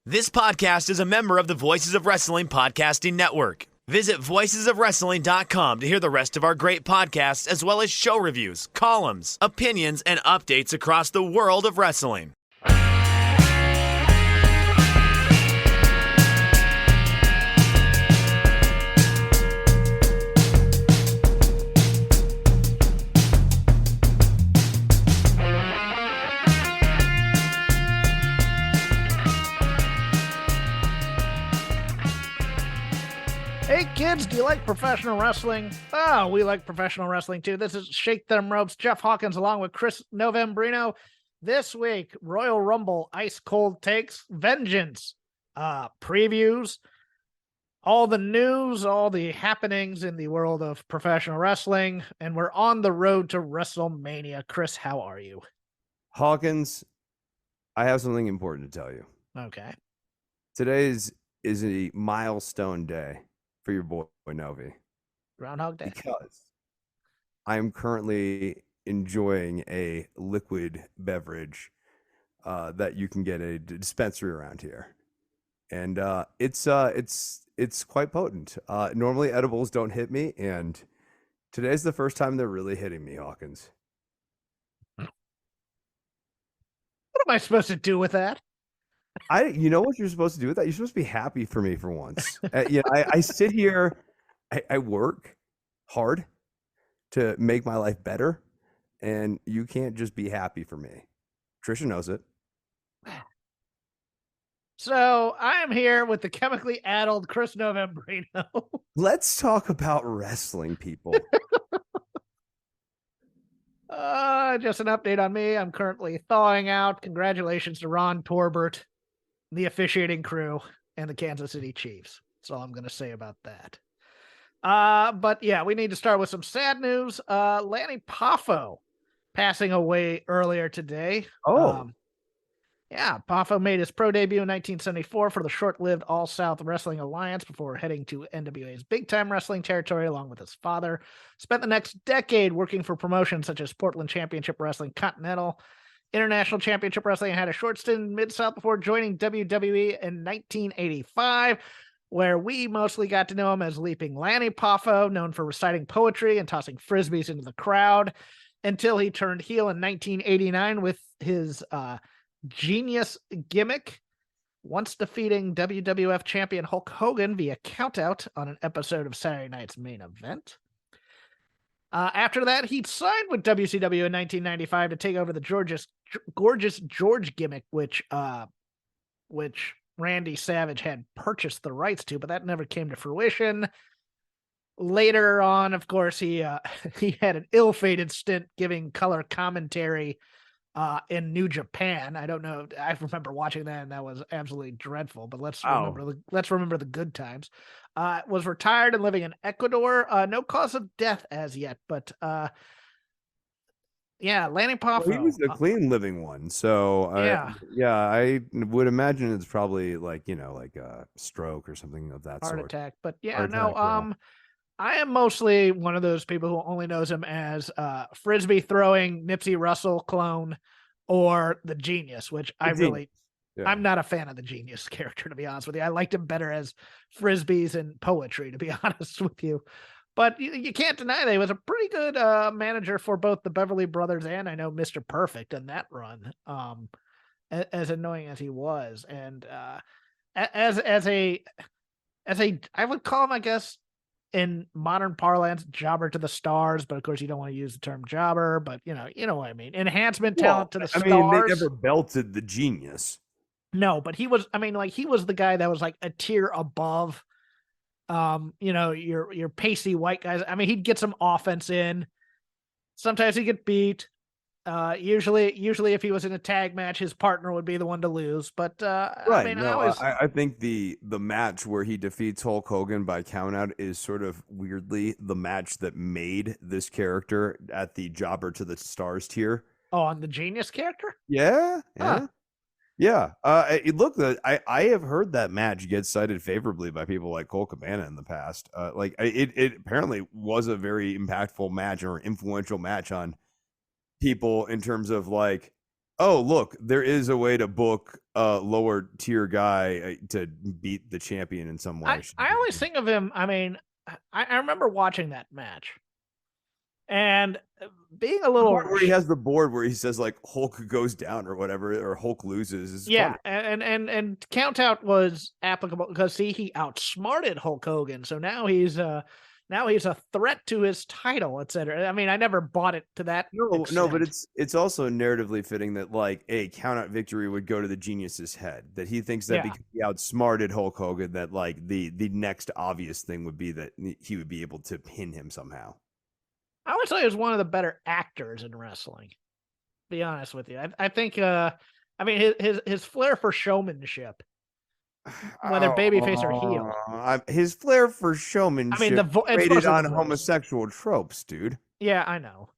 This podcast is a member of the Voices of Wrestling Podcasting Network. Visit voicesofwrestling.com to hear the rest of our great podcasts, as well as show reviews, columns, opinions, and updates across the world of wrestling. Hey kids, do you like professional wrestling? Oh, we like professional wrestling too. This is Shake Them Ropes, Jeff Hawkins along with Chris Novembrino. This week, Royal Rumble, Ice Cold Takes, Vengeance, previews, all the news, all the happenings in the world of professional wrestling, and we're on the road to WrestleMania. Chris, how are you? Hawkins, I have something important to tell you. Okay. Today is a milestone day for your boy Novi. Groundhog Day. Because I am currently enjoying a liquid beverage that you can get at a dispensary around here. And it's quite potent. Normally edibles don't hit me, and today's the first time they're really hitting me, Hawkins. What am I supposed to do with that? You know what you're supposed to do with that? You're supposed to be happy for me for once. I sit here, I work hard to make my life better, and you can't just be happy for me. Trisha knows it. So I'm here with the chemically addled Chris Novembrino. Let's talk about wrestling, people. Just an update on me. I'm currently thawing out. Congratulations to Ron Torbert, the officiating crew, and the Kansas City Chiefs. That's all I'm going to say about that. But yeah, we need to start with some sad news. Lanny Poffo passing away earlier today. Yeah, Poffo made his pro debut in 1974 for the short-lived All-South Wrestling Alliance before heading to NWA's big-time wrestling territory along with his father. Spent the next decade working for promotions such as Portland Championship Wrestling, Continental, International Championship Wrestling, and had a short stint in Mid-South before joining WWE in 1985, where we mostly got to know him as Leaping Lanny Poffo, known for reciting poetry and tossing frisbees into the crowd, until he turned heel in 1989 with his genius gimmick, once defeating WWF champion Hulk Hogan via countout on an episode of Saturday Night's Main Event. After that, he signed with WCW in 1995 to take over the Gorgeous George gimmick, which Randy Savage had purchased the rights to, but that never came to fruition. Later on, of course, he had an ill-fated stint giving color commentary in New Japan. I don't know. I remember watching that, and that was absolutely dreadful. But let's remember the good times. Was retired and living in Ecuador. No cause of death as yet, but yeah, Lanny Poffo. Well, he was a clean living one, so I would imagine it's probably like a stroke or something of that sort. Heart attack. But I am mostly one of those people who only knows him as frisbee throwing Nipsey Russell clone or the Genius, which I'm not a fan of the Genius character, to be honest with you. I liked him better as frisbees and poetry, to be honest with you. But you can't deny that he was a pretty good manager for both the Beverly Brothers and I know Mr. Perfect in that run, as annoying as he was. And as a I would call him, I guess, in modern parlance, jobber to the stars, but of course you don't want to use the term jobber, but you know what I mean. Enhancement talent to the stars. I mean, they never belted the Genius. No, but he was the guy that was like a tier above, your pacey white guys. I mean, he'd get some offense in. Sometimes he'd get beat. Usually if he was in a tag match, his partner would be the one to lose. But right. I think the match where he defeats Hulk Hogan by countout is sort of weirdly the match that made this character at the jobber to the stars tier. Oh, on the Genius character? Yeah. Huh. Yeah. I have heard that match get cited favorably by people like Cole Cabana in the past. It apparently was a very impactful match or influential match on people in terms of like oh, look, there is a way to book a lower tier guy to beat the champion in some way. I always think of him. I mean, I remember watching that match and being a little where he has the board where he says like Hulk goes down or whatever, or Hulk loses. Is yeah, funny. and count out was applicable because see, he outsmarted Hulk Hogan, so now he's a threat to his title, etc. I mean, I never bought it to that. No, but it's also narratively fitting that like a count out victory would go to the genius's head. That he thinks that because he outsmarted Hulk Hogan, that like the next obvious thing would be that he would be able to pin him somehow. I would say he was one of the better actors in wrestling. To be honest with you, I think. I mean, his flair for showmanship, whether babyface or heel. His flair for showmanship. I mean, rated on homosexual tropes, dude. Yeah, I know.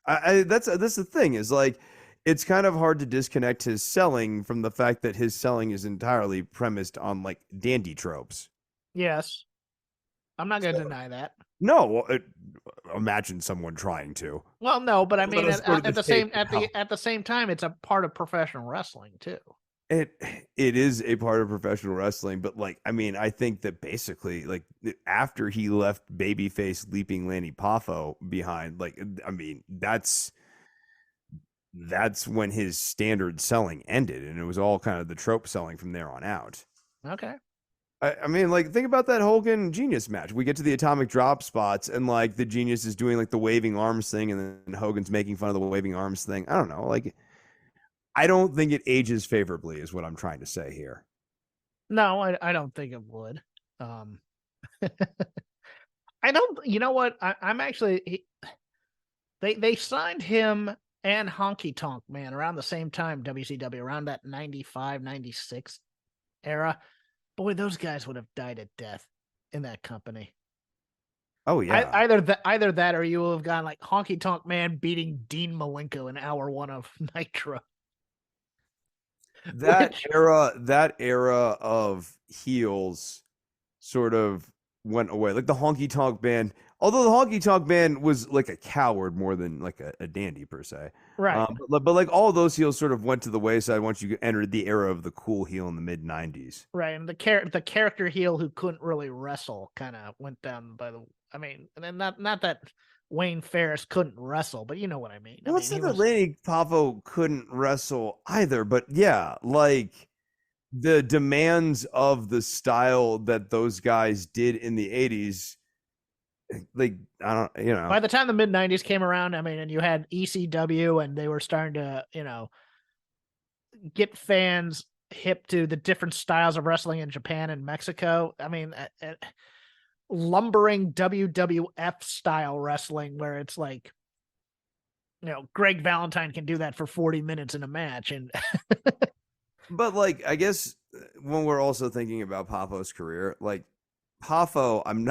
That's the thing is like, it's kind of hard to disconnect his selling from the fact that his selling is entirely premised on like dandy tropes. Yes, I'm not going to deny that. No, imagine someone trying to. Well, no, but I mean, at the same time, it's a part of professional wrestling too. It is a part of professional wrestling, but like, I mean, I think that basically, like, after he left babyface leaping Lanny Poffo behind, like, I mean, that's when his standard selling ended, and it was all kind of the trope selling from there on out. Okay. I mean, like, think about that Hogan Genius match. We get to the atomic drop spots, and like the Genius is doing like the waving arms thing, and then Hogan's making fun of the waving arms thing. I don't know, like, I don't think it ages favorably, is what I'm trying to say here. No, I don't think it would. I don't. You know what? I'm actually. They signed him and Honky Tonk Man around the same time. WCW around that 95, 96 era. Boy, those guys would have died at death in that company. Oh yeah. Either that, or you will have gone like Honky Tonk Man beating Dean Malenko in hour 1 of Nitro. That era of heels sort of went away. Like the Honky Tonk Man, although the Honky Tonk Man was like a coward more than like a dandy per se. Right. But like all of those heels sort of went to the wayside once you entered the era of the cool heel in the mid 90s. Right. And the character heel who couldn't really wrestle kind of went down by the, I mean, and then not that Wayne Ferris couldn't wrestle, but you know what I mean. Well, it's not that Lanny Poffo couldn't wrestle either, but yeah, like the demands of the style that those guys did in the 80s, like, I don't, you know. By the time the mid 90s came around, I mean, and you had ECW and they were starting to, get fans hip to the different styles of wrestling in Japan and Mexico. I mean, lumbering WWF style wrestling where it's like, Greg Valentine can do that for 40 minutes in a match. And but like, I guess when we're also thinking about Poffo's career, like Poffo, I'm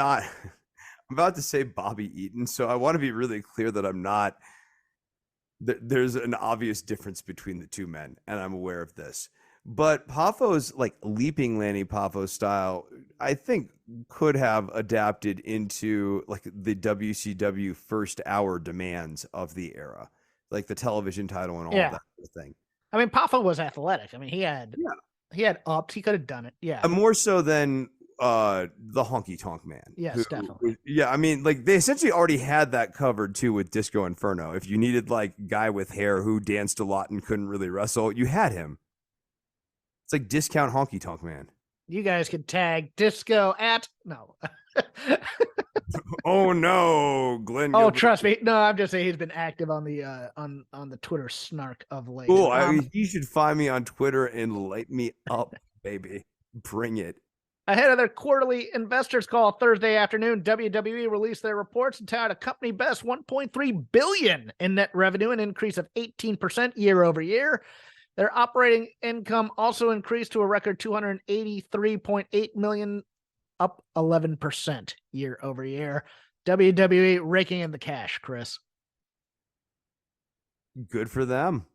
about to say Bobby Eaton, so I want to be really clear that I'm not. There's an obvious difference between the two men, and I'm aware of this. But Poffo's like leaping Lanny Poffo style, I think, could have adapted into like the WCW first hour demands of the era, like the television title and all that sort of thing. I mean, Poffo was athletic. I mean, he had ups. He could have done it. Yeah, more so than the Honky Tonk Man. Yes, definitely. Yeah, I mean, like they essentially already had that covered too with Disco Inferno. If you needed like guy with hair who danced a lot and couldn't really wrestle, you had him. It's like discount Honky Tonk Man. You guys could tag Disco at no. Oh no, Glenn. Oh, trust me. No, I'm just saying he's been active on the Twitter snark of late. Cool. You should find me on Twitter and light me up, baby. Bring it. Ahead of their quarterly investors call Thursday afternoon, WWE released their reports and touted a company best $1.3 billion in net revenue, an increase of 18% year over year. Their operating income also increased to a record $283.8 million, up 11% year over year. WWE raking in the cash, Chris. Good for them.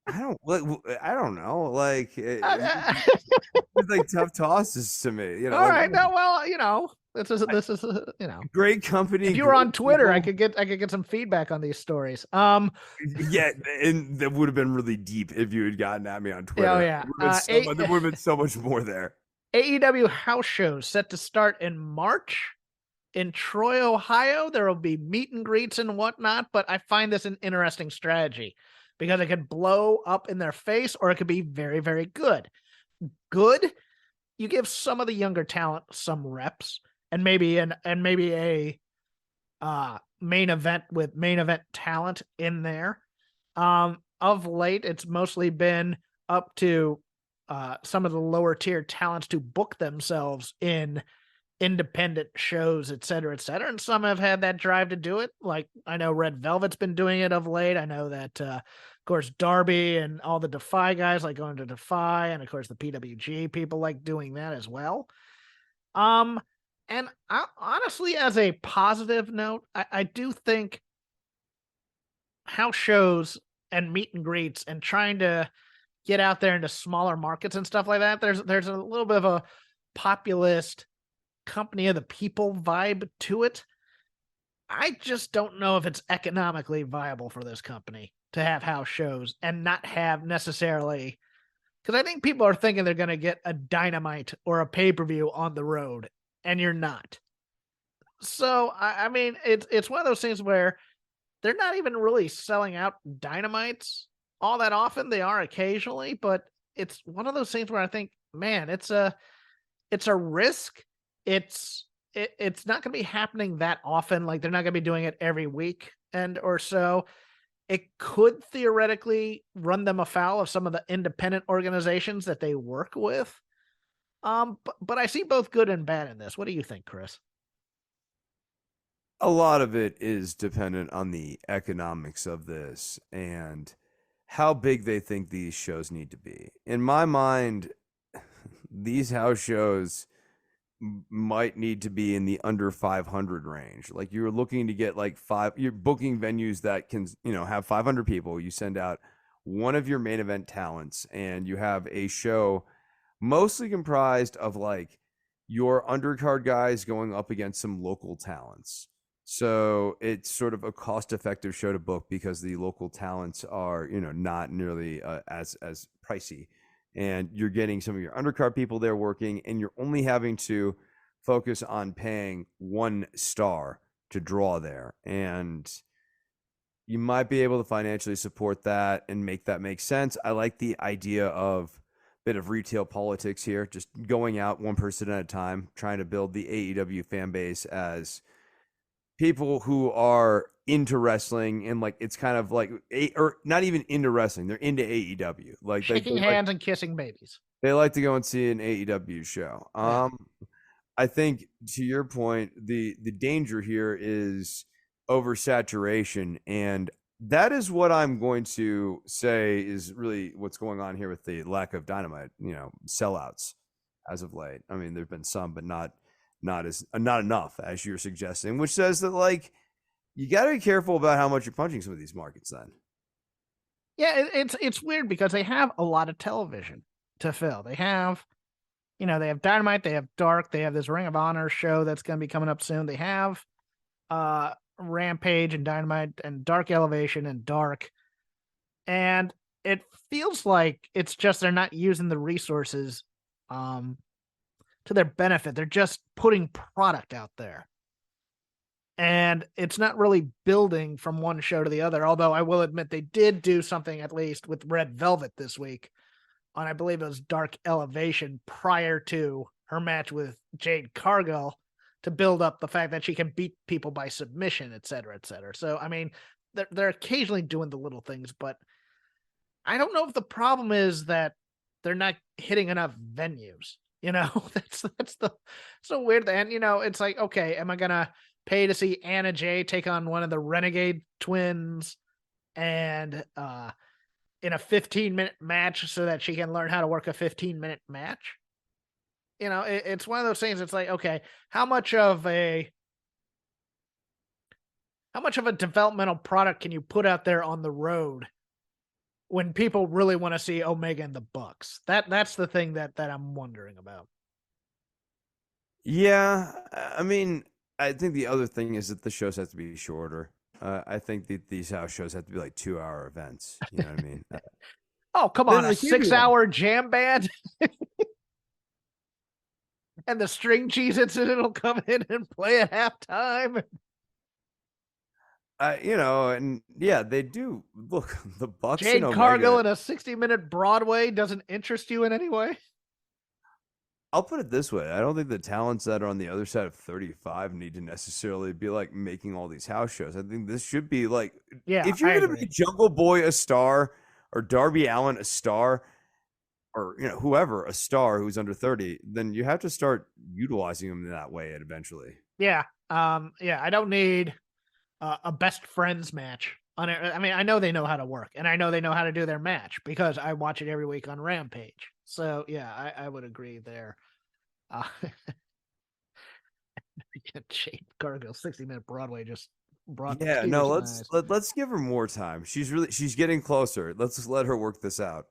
I don't know. Like, it's like tough tosses to me. All right. No, well, This is you know, Great company. if you were on Twitter, I people. could get some feedback on these stories. Yeah, and that would have been really deep if you had gotten at me on Twitter. Oh yeah. There would have been so much more there. AEW house shows set to start in March in Troy, Ohio. There will be meet and greets and whatnot, but I find this an interesting strategy because it could blow up in their face or it could be very, very good. Good, you give some of the younger talent some reps and maybe a main event with main event talent in there. Of late, it's mostly been up to some of the lower tier talents to book themselves in independent shows, et cetera, et cetera. And some have had that drive to do it. Like I know Red Velvet's been doing it of late. I know that, of course, Darby and all the Defy guys like going to Defy, and of course the PWG people like doing that as well. And honestly, as a positive note, I do think house shows and meet and greets and trying to get out there into smaller markets and stuff like that. There's a little bit of a populist company of the people vibe to it. I just don't know if it's economically viable for this company to have house shows and not have necessarily, because I think people are thinking they're going to get a Dynamite or a pay-per-view on the road, and you're not. So I mean, it's one of those things where they're not even really selling out Dynamites all that often. They are occasionally, but it's one of those things where I think, man, it's a risk. It's not going to be happening that often. Like they're not going to be doing it every week and or so. It could theoretically run them afoul of some of the independent organizations that they work with. But I see both good and bad in this. What do you think, Chris? A lot of it is dependent on the economics of this and how big they think these shows need to be. In my mind, these house shows might need to be in the under 500 range. Like you're looking to get like you're booking venues that can, have 500 people. You send out one of your main event talents and you have a show mostly comprised of like your undercard guys going up against some local talents. So it's sort of a cost-effective show to book because the local talents are, not nearly as pricey, and you're getting some of your undercard people there working, and you're only having to focus on paying one star to draw there, and you might be able to financially support that and make that make sense. I like the idea of a bit of retail politics here, just going out one person at a time, trying to build the AEW fan base as people who are into wrestling, and like it's kind of like or not even into wrestling, they're into AEW, like shaking hands and kissing babies. They like to go and see an AEW show. I think to your point, the danger here is oversaturation, and that is what I'm going to say is really what's going on here with the lack of Dynamite, sellouts as of late. I mean, there've been some, but not enough, as you're suggesting, which says that like you got to be careful about how much you're punching some of these markets then. Yeah, it's weird because they have a lot of television to fill. They have, they have Dynamite, they have Dark, they have this Ring of Honor show that's going to be coming up soon. They have Rampage and Dynamite and Dark Elevation and Dark. And it feels like it's just they're not using the resources to their benefit. They're just putting product out there. And it's not really building from one show to the other. Although I will admit they did do something at least with Red Velvet this week on, I believe it was Dark Elevation prior to her match with Jade Cargill to build up the fact that she can beat people by submission, et cetera, et cetera. So, I mean, they're occasionally doing the little things, but I don't know if the problem is that they're not hitting enough venues. That's the so weird. And it's like, okay, am I gonna pay to see Anna Jay take on one of the Renegade twins and in a 15-minute match so that she can learn how to work a 15-minute match? It's one of those things. It's like, okay, how much of a developmental product can you put out there on the road when people really want to see Omega and the Bucks? That's the thing that I'm wondering about. Yeah, I mean, I think the other thing is that the shows have to be shorter. I think that these house shows have to be like 2-hour events. You know what I mean? Oh, come Then on, a like give me one. 6-hour jam band and the string cheese incident will come in and play at halftime. And yeah, they do. Look, the Bucks and Jade Cargill Omega. in a 60-minute Broadway doesn't interest you in any way? I'll put it this way: I don't think the talents that are on the other side of 35 need to necessarily be like making all these house shows. I think this should be like, Yeah, if you're I gonna agree. make Jungle Boy a star or Darby Allin a star, or whoever a star who's under 30, then you have to start utilizing them in that way eventually. Yeah. I don't need a best friends match. I mean, I know they know how to work, and I know they know how to do their match because I watch it every week on Rampage. So yeah, I would agree there. Uh, Jade Cargill, 60-minute Broadway just brought Yeah, tears no, to my let's eyes. let's give her more time. She's getting closer. Let's just let her work this out.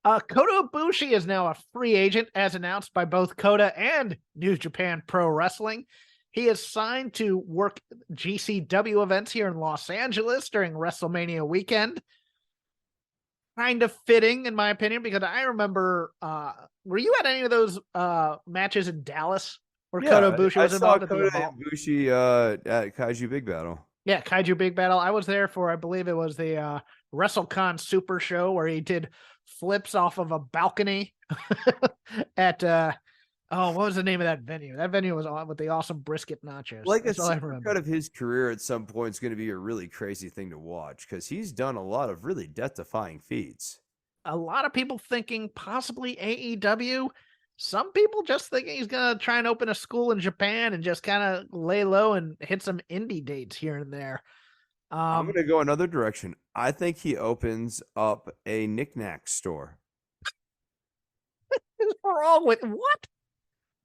Kota Ibushi is now a free agent, as announced by both Kota and New Japan Pro Wrestling. He is signed to work GCW events here in Los Angeles during WrestleMania weekend. Kind of fitting, in my opinion, because I remember, were you at any of those matches in Dallas where Kota Yeah, Ibushi I was saw involved at the Kota Evolve? Ibushi at Kaiju Big Battle. Yeah, Kaiju Big Battle. I was there for, I believe it was the WrestleCon Super Show where he did flips off of a balcony at what was the name of that venue? That venue was on with the awesome brisket nachos. Like a That's all I remember. supercut of his career at some point is going to be a really crazy thing to watch because he's done a lot of really death-defying feats. A lot of people thinking possibly AEW. Some people just thinking he's gonna try and open a school in Japan and just kind of lay low and hit some indie dates here and there. I'm going to go another direction. I think he opens up a knickknack store. What's wrong with what?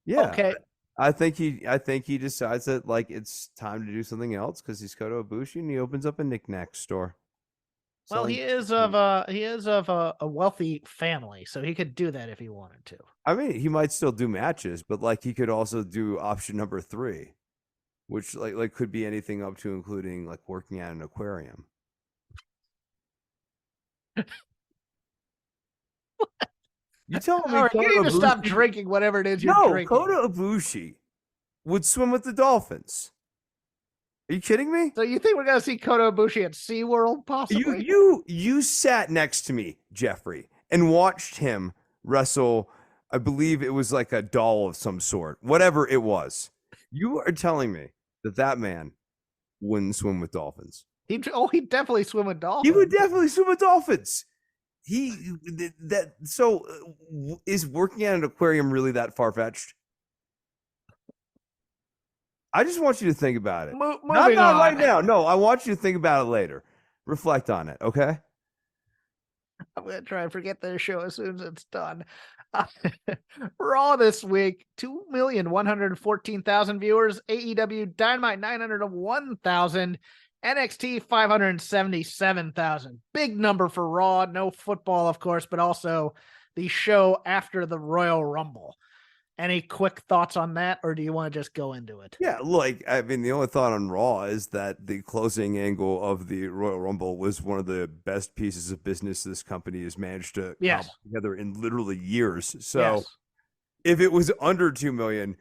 Yeah. Okay. I think he decides that like it's time to do something else because he's Kota Ibushi and he opens up a knickknack store. Well, Selling- he is of a wealthy family, so he could do that if he wanted to. I mean, he might still do matches, but like he could also do option number 3, which like could be anything up to including like working at an aquarium. You telling me All right, you Kota need to stop Ibushi- drinking whatever it is you're No, drinking. Kota Ibushi would swim with the dolphins. Are you kidding me? So you think we're gonna see Kota Ibushi at SeaWorld possibly? You sat next to me, Jeffrey, and watched him wrestle. I believe it was like a doll of some sort, whatever it was. You are telling me that man wouldn't swim with dolphins. He'd definitely swim with dolphins. He would definitely swim with dolphins. Is working at an aquarium really that far fetched? I just want you to think about it. Moving Not on. right now. No, I want you to think about it later. Reflect on it, okay? I'm going to try and forget this show as soon as it's done. Raw this week, 2,114,000 viewers. AEW Dynamite, 901,000. NXT, 577,000. Big number for Raw. No football, of course, but also the show after the Royal Rumble. Any quick thoughts on that, or do you want to just go into it? Yeah, like, I mean, the only thought on Raw is that the closing angle of the Royal Rumble was one of the best pieces of business this company has managed to come together in literally years. So if it was under 2 million,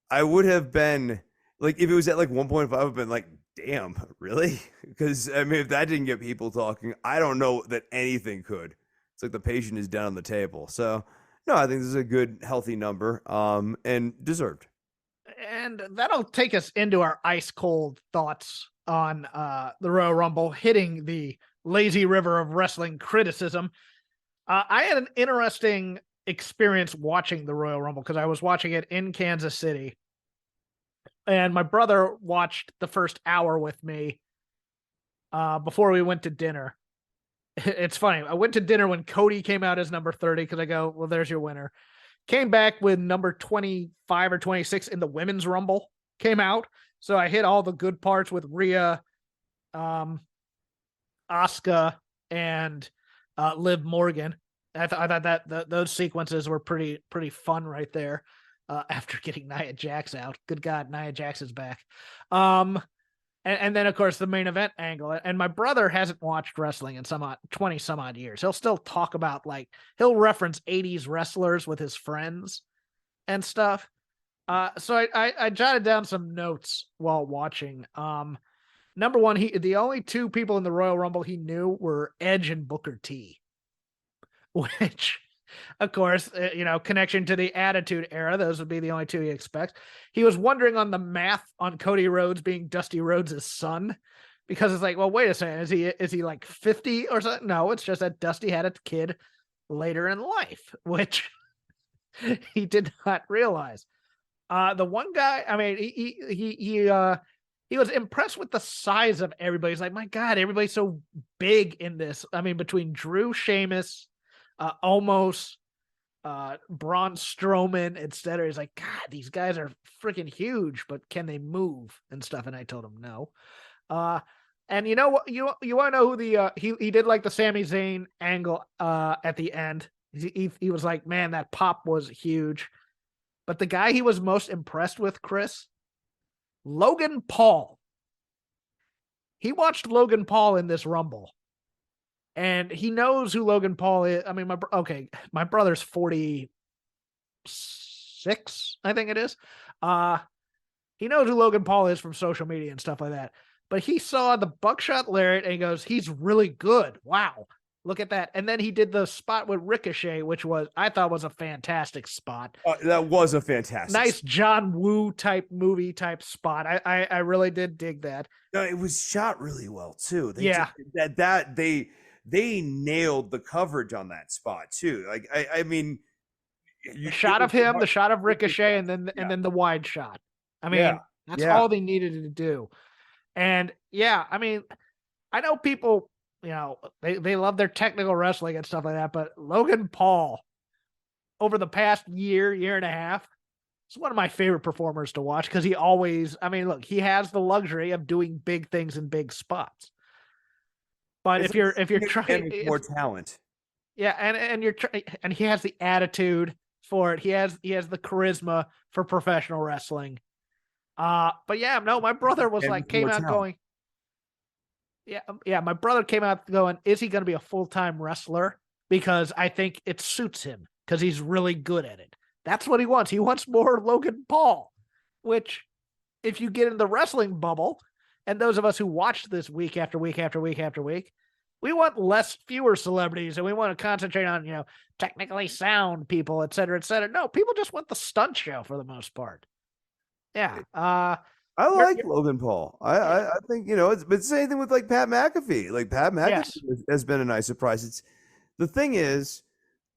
I would have been like, if it was at like 1.5, I've been like, damn, really? Because I mean, if that didn't get people talking, I don't know that anything could. It's like the patient is down on the table. So no, I think this is a good, healthy number, and deserved. And that'll take us into our ice cold thoughts on the Royal Rumble, hitting the lazy river of wrestling criticism. I had an interesting experience watching the Royal Rumble because I was watching it in Kansas City. And my brother watched the first hour with me before we went to dinner. It's funny. I went to dinner when Cody came out as number 30 because I go, well, there's your winner. Came back with number 25 or 26 in the Women's Rumble. Came out. So I hit all the good parts with Rhea, Asuka, and Liv Morgan. I thought that those sequences were pretty fun right there. after getting Nia Jax out. Good God, Nia Jax is back. And then, of course, the main event angle. And my brother hasn't watched wrestling in 20 some odd years. He'll still talk about, like, he'll reference 80s wrestlers with his friends and stuff. So I jotted down some notes while watching. Number one, the only two people in the Royal Rumble he knew were Edge and Booker T, which, of course, connection to the Attitude Era. Those would be the only two he expects. He was wondering on the math on Cody Rhodes being Dusty Rhodes' son, because it's like, well, wait a second, is he like 50 or something? No, it's just that Dusty had a kid later in life, which he did not realize. The one guy, I mean, he was impressed with the size of everybody. He's like, my God, everybody's so big in this. I mean, between Drew, Sheamus, Omos, Braun Strowman, etc. He's like, God, these guys are freaking huge, but can they move and stuff? And I told him no. And you know what? You want to know who the he did like the Sami Zayn angle at the end. He was like, man, that pop was huge. But the guy he was most impressed with, Chris, Logan Paul. He watched Logan Paul in this Rumble. And he knows who Logan Paul is. I mean, my brother's 46, I think it is. He knows who Logan Paul is from social media and stuff like that. But he saw the buckshot lariat and he goes, he's really good. Wow. Look at that. And then he did the spot with Ricochet, which I thought was a fantastic spot. That was a fantastic nice John Woo type movie type spot. I really did dig that. No, it was shot really well too. They nailed the coverage on that spot too. Like, I mean, the shot of him, the shot of Ricochet, and then the wide shot. I mean, that's all they needed to do. And I mean, I know people, they love their technical wrestling and stuff like that, but Logan Paul, over the past year and a half, is one of my favorite performers to watch, because he always, I mean, look, he has the luxury of doing big things in big spots. But if you're trying more talent, and he has the attitude for it. He has the charisma for professional wrestling. But my brother was like, came out going, my brother came out going, is he going to be a full-time wrestler? Because I think it suits him, because he's really good at it. That's what he wants. He wants more Logan Paul, which, if you get in the wrestling bubble, and those of us who watch this week after week after week after week, we want fewer celebrities, and we want to concentrate on, technically sound people, et cetera, et cetera. No, people just want the stunt show for the most part. Yeah. I like Logan Paul. I think, it's the same thing with like Pat McAfee. Like Pat McAfee has been a nice surprise. The thing is,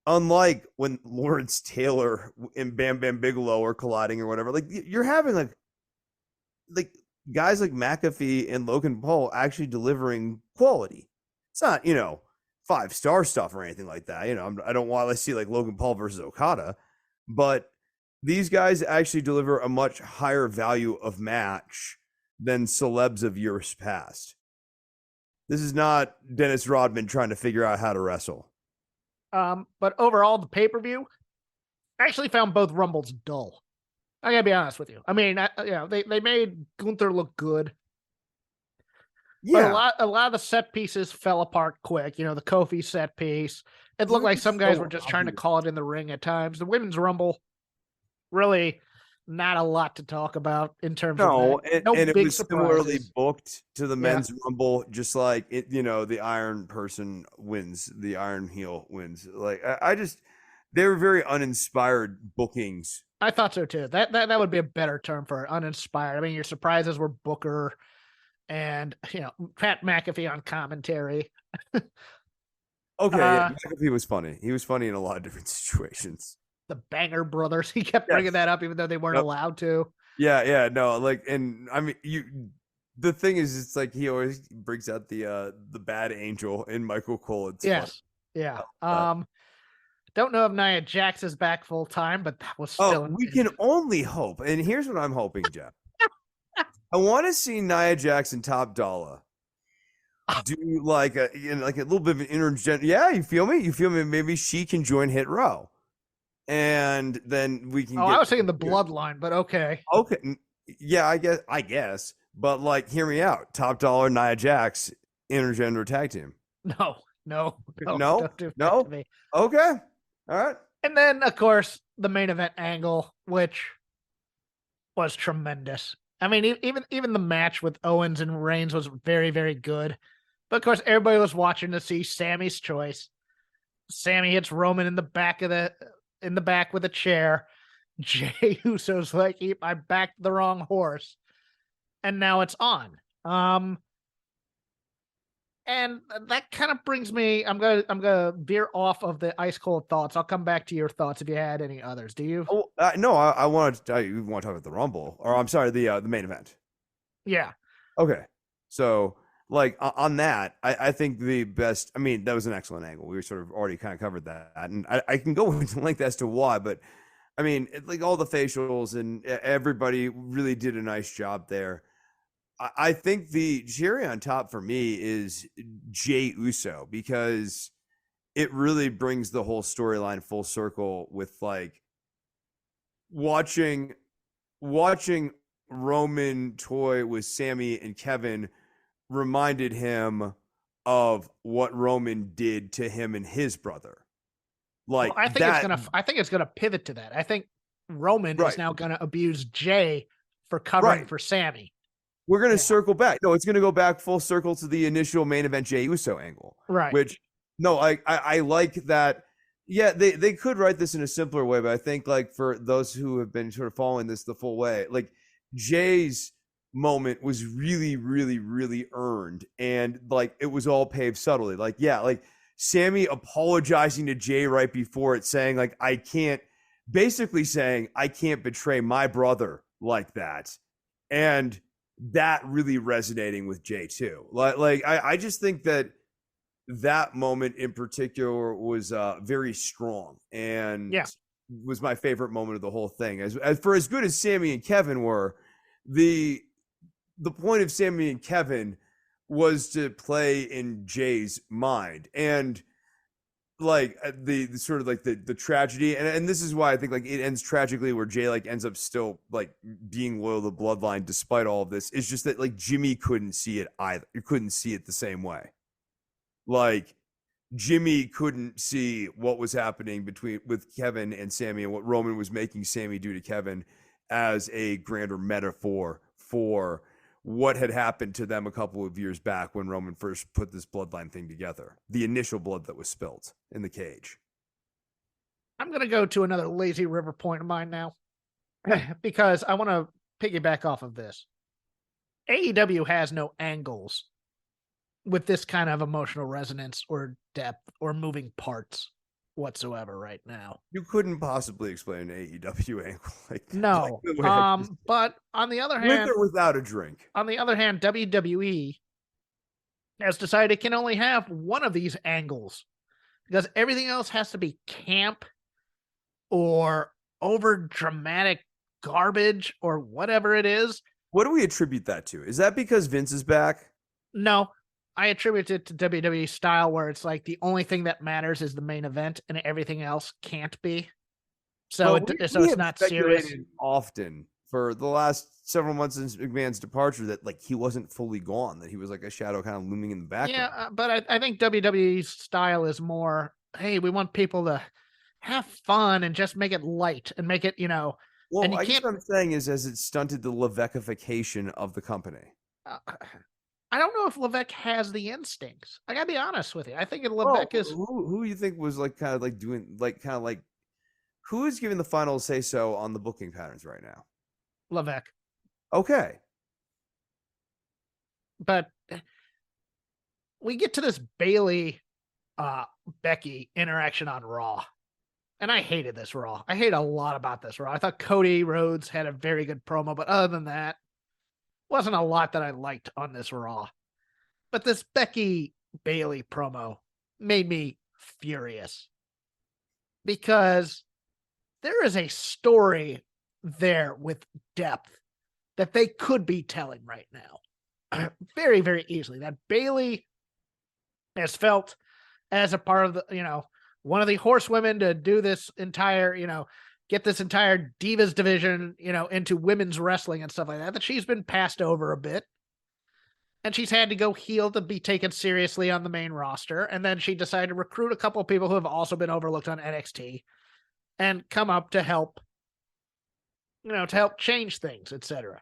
unlike when Lawrence Taylor and Bam Bam Bigelow are colliding or whatever, like you're having like guys like McAfee and Logan Paul actually delivering quality. It's not, 5-star stuff or anything like that. I don't want to see like Logan Paul versus Okada, but these guys actually deliver a much higher value of match than celebs of years past. This is not Dennis Rodman trying to figure out how to wrestle. But overall, the pay-per-view, I actually found both Rumbles dull. I gotta be honest with you. I mean, they made Gunther look good. Yeah. But a lot of the set pieces fell apart quick. The Kofi set piece. It looked like some guys were just trying to call it in the ring at times. The Women's Rumble, really not a lot to talk about in terms of that. No and big it was surprises. Similarly booked to the Men's Rumble, just like the Iron person wins, the Iron heel wins. Like they were very uninspired bookings. I thought so too. That would be a better term for it, uninspired. I mean, your surprises were Booker and Pat McAfee on commentary. Okay, McAfee was funny. He was funny in a lot of different situations. The Banger Brothers, he kept bringing that up even though they weren't allowed to. No, like, and I mean, the thing is, it's like he always brings out the bad angel in Michael Cole. It's fun. Don't know if Nia Jax is back full time, but that was still. We can only hope. And here's what I'm hoping, Jeff. I want to see Nia Jax and Top Dollar do like a little bit of an intergender. Yeah, you feel me? Maybe she can join Hit Row. and then we can. Oh, I was thinking the bloodline, but okay. Okay, yeah, I guess, but like, hear me out. Top Dollar, Nia Jax, intergender tag team. No, No, don't do that no. to me. Okay, all right. And then, of course, the main event angle, which was tremendous. I mean, even the match with Owens and Reigns was very, very good. But of course, everybody was watching to see Sammy's choice. Sammy hits Roman in the back with a chair. Jey Uso's like, I backed the wrong horse, and now it's on. And that kind of brings me. I'm gonna veer off of the ice cold thoughts. I'll come back to your thoughts if you had any others. Do you? Oh no, I want to. You want to talk about the Rumble, or I'm sorry, the main event. Yeah. Okay, so like on that, I think the best. I mean, that was an excellent angle. We were sort of already kind of covered that, and I can go into length as to why, but I mean, like all the facials and everybody really did a nice job there. I think the cherry on top for me is Jey Uso, because it really brings the whole storyline full circle with like watching Roman toy with Sammy and Kevin reminded him of what Roman did to him and his brother. Like, well, I think it's gonna pivot to that. I think Roman is now gonna abuse Jey for covering for Sammy. We're going to circle back. No, it's going to go back full circle to the initial main event Jey Uso angle. Right. Which, no, I like that. Yeah, they could write this in a simpler way, but I think like for those who have been sort of following this the full way, like Jay's moment was really, really, really earned. And like it was all paved subtly. Like, yeah, like Sammy apologizing to Jey right before it, saying like, basically saying, I can't betray my brother like that. And that really resonating with Jey too. I just think that moment in particular was very strong and was my favorite moment of the whole thing. As for as good as Sammy and Kevin were, the point of Sammy and Kevin was to play in Jay's mind, and like the sort of like the tragedy, and this is why I think like it ends tragically, where Jey like ends up still like being loyal to the bloodline despite all of this, is just that like Jimmy couldn't see it either. You couldn't see it the same way. Like Jimmy couldn't see what was happening with Kevin and Sammy, and what Roman was making Sammy do to Kevin as a grander metaphor for what had happened to them a couple of years back when Roman first put this bloodline thing together. The initial blood that was spilled in the cage. I'm going to go to another lazy river point of mine now, because I want to piggyback off of this. AEW has no angles with this kind of emotional resonance or depth or moving parts whatsoever right now. You couldn't possibly explain an AEW angle like that. No. But on the other hand, with or without a drink. On the other hand, WWE has decided it can only have one of these angles, because everything else has to be camp or over dramatic garbage or whatever it is. What do we attribute that to? Is that because Vince is back? No. I attribute it to WWE style, where it's like the only thing that matters is the main event and everything else can't be. So it's not serious. Often for the last several months since McMahon's departure that like he wasn't fully gone, that he was like a shadow kind of looming in the background. Yeah, but I think WWE's style is more, hey, we want people to have fun and just make it light and make it, Well, and I guess what I'm saying is, as it stunted the Levesqueification of the company. I don't know if Levesque has the instincts. I gotta be honest with you. I think Levesque is. Who you think was like kind of like doing like kind of like who is giving the final say so on the booking patterns right now? Levesque. Okay. But we get to this Bayley Becky interaction on Raw. And I hated this Raw. I hate a lot about this Raw. I thought Cody Rhodes had a very good promo, but other than that, wasn't a lot that I liked on this Raw. But this Becky Bayley promo made me furious, because there is a story there with depth that they could be telling right now. Very, very easily. That Bayley has felt as a part of the, one of the horsewomen to do this entire, get this entire Divas division, into women's wrestling and stuff like that she's been passed over a bit. And she's had to go heel to be taken seriously on the main roster. And then she decided to recruit a couple of people who have also been overlooked on NXT and come up to help, to help change things, etc.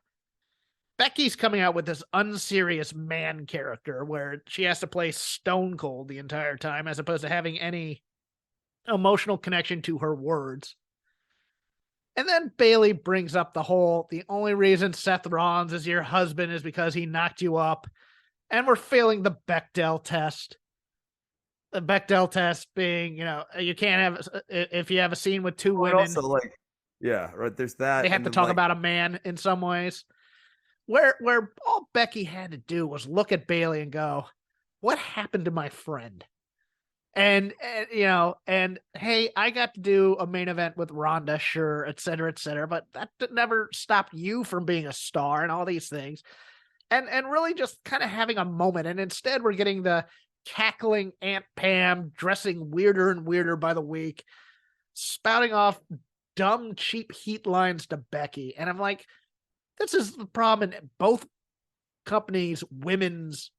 Becky's coming out with this unserious man character where she has to play Stone Cold the entire time as opposed to having any emotional connection to her words. And then Bayley brings up the only reason Seth Rollins is your husband is because he knocked you up. And we're failing the Bechdel test. The Bechdel test being, you can't have, if you have a scene with two women. Also, yeah, right. There's that. They have to talk about a man in some ways. Where all Becky had to do was look at Bayley and go, what happened to my friend? And hey, I got to do a main event with Ronda, sure, et cetera, but that never stopped you from being a star and all these things. And really just kind of having a moment. And instead we're getting the cackling Aunt Pam dressing weirder and weirder by the week, spouting off dumb, cheap heat lines to Becky. And I'm like, this is the problem in both companies' women's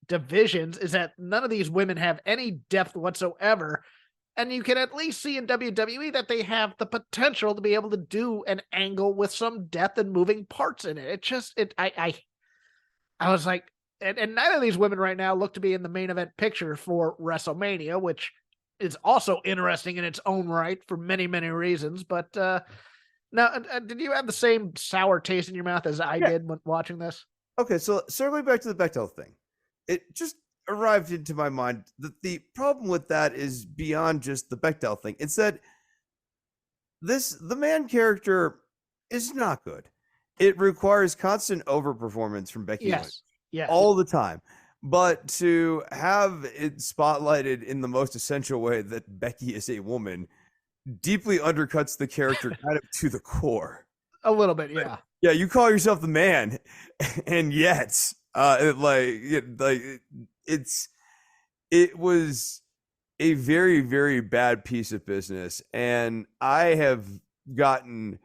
divisions is that none of these women have any depth whatsoever. And you can at least see in WWE that they have the potential to be able to do an angle with some depth and moving parts in it. I was like, and neither of these women right now look to be in the main event picture for WrestleMania, which is also interesting in its own right for many, many reasons. But now, did you have the same sour taste in your mouth as I did when watching this? Okay, so circling back to the Bechdel thing, it just arrived into my mind that the problem with that is beyond just the Bechdel thing. It's that the man character is not good. It requires constant overperformance from Becky Lynch all the time. But to have it spotlighted in the most essential way that Becky is a woman deeply undercuts the character kind of to the core. A little bit, yeah. Yeah, you call yourself the man, and yet, it was a very, very bad piece of business, and I have gotten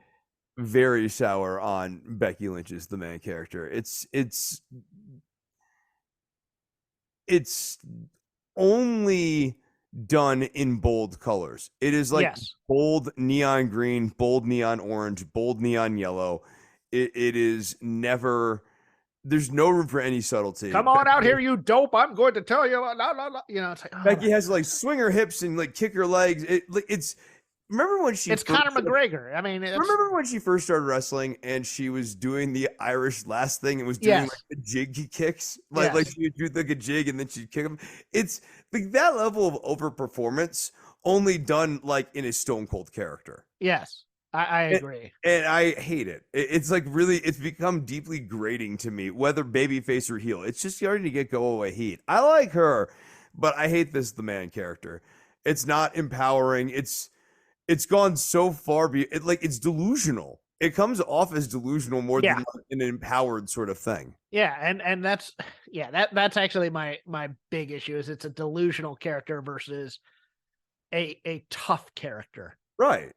very sour on Becky Lynch's the man character. It's only done in bold colors. It is like bold neon green, bold neon orange, bold neon yellow. It is never. There's no room for any subtlety. Come on out here, you dope! I'm going to tell you. It's like Becky has to swing her hips and kick her legs. It's. Remember when she? It's Conor McGregor. I mean, remember when she first started wrestling and she was doing the Irish last thing and was doing the jig kicks, like she would do a jig and then she'd kick him. It's like that level of overperformance, only done in a Stone Cold character. Yes, I agree, and I hate it. It's really, it's become deeply grating to me, whether babyface or heel. It's just starting to get go away heat. I like her, but I hate the man character. It's not empowering. It's gone so far. It's delusional. It comes off as delusional more than an empowered sort of thing. Yeah, and that's actually my big issue is it's a delusional character versus a tough character. Right.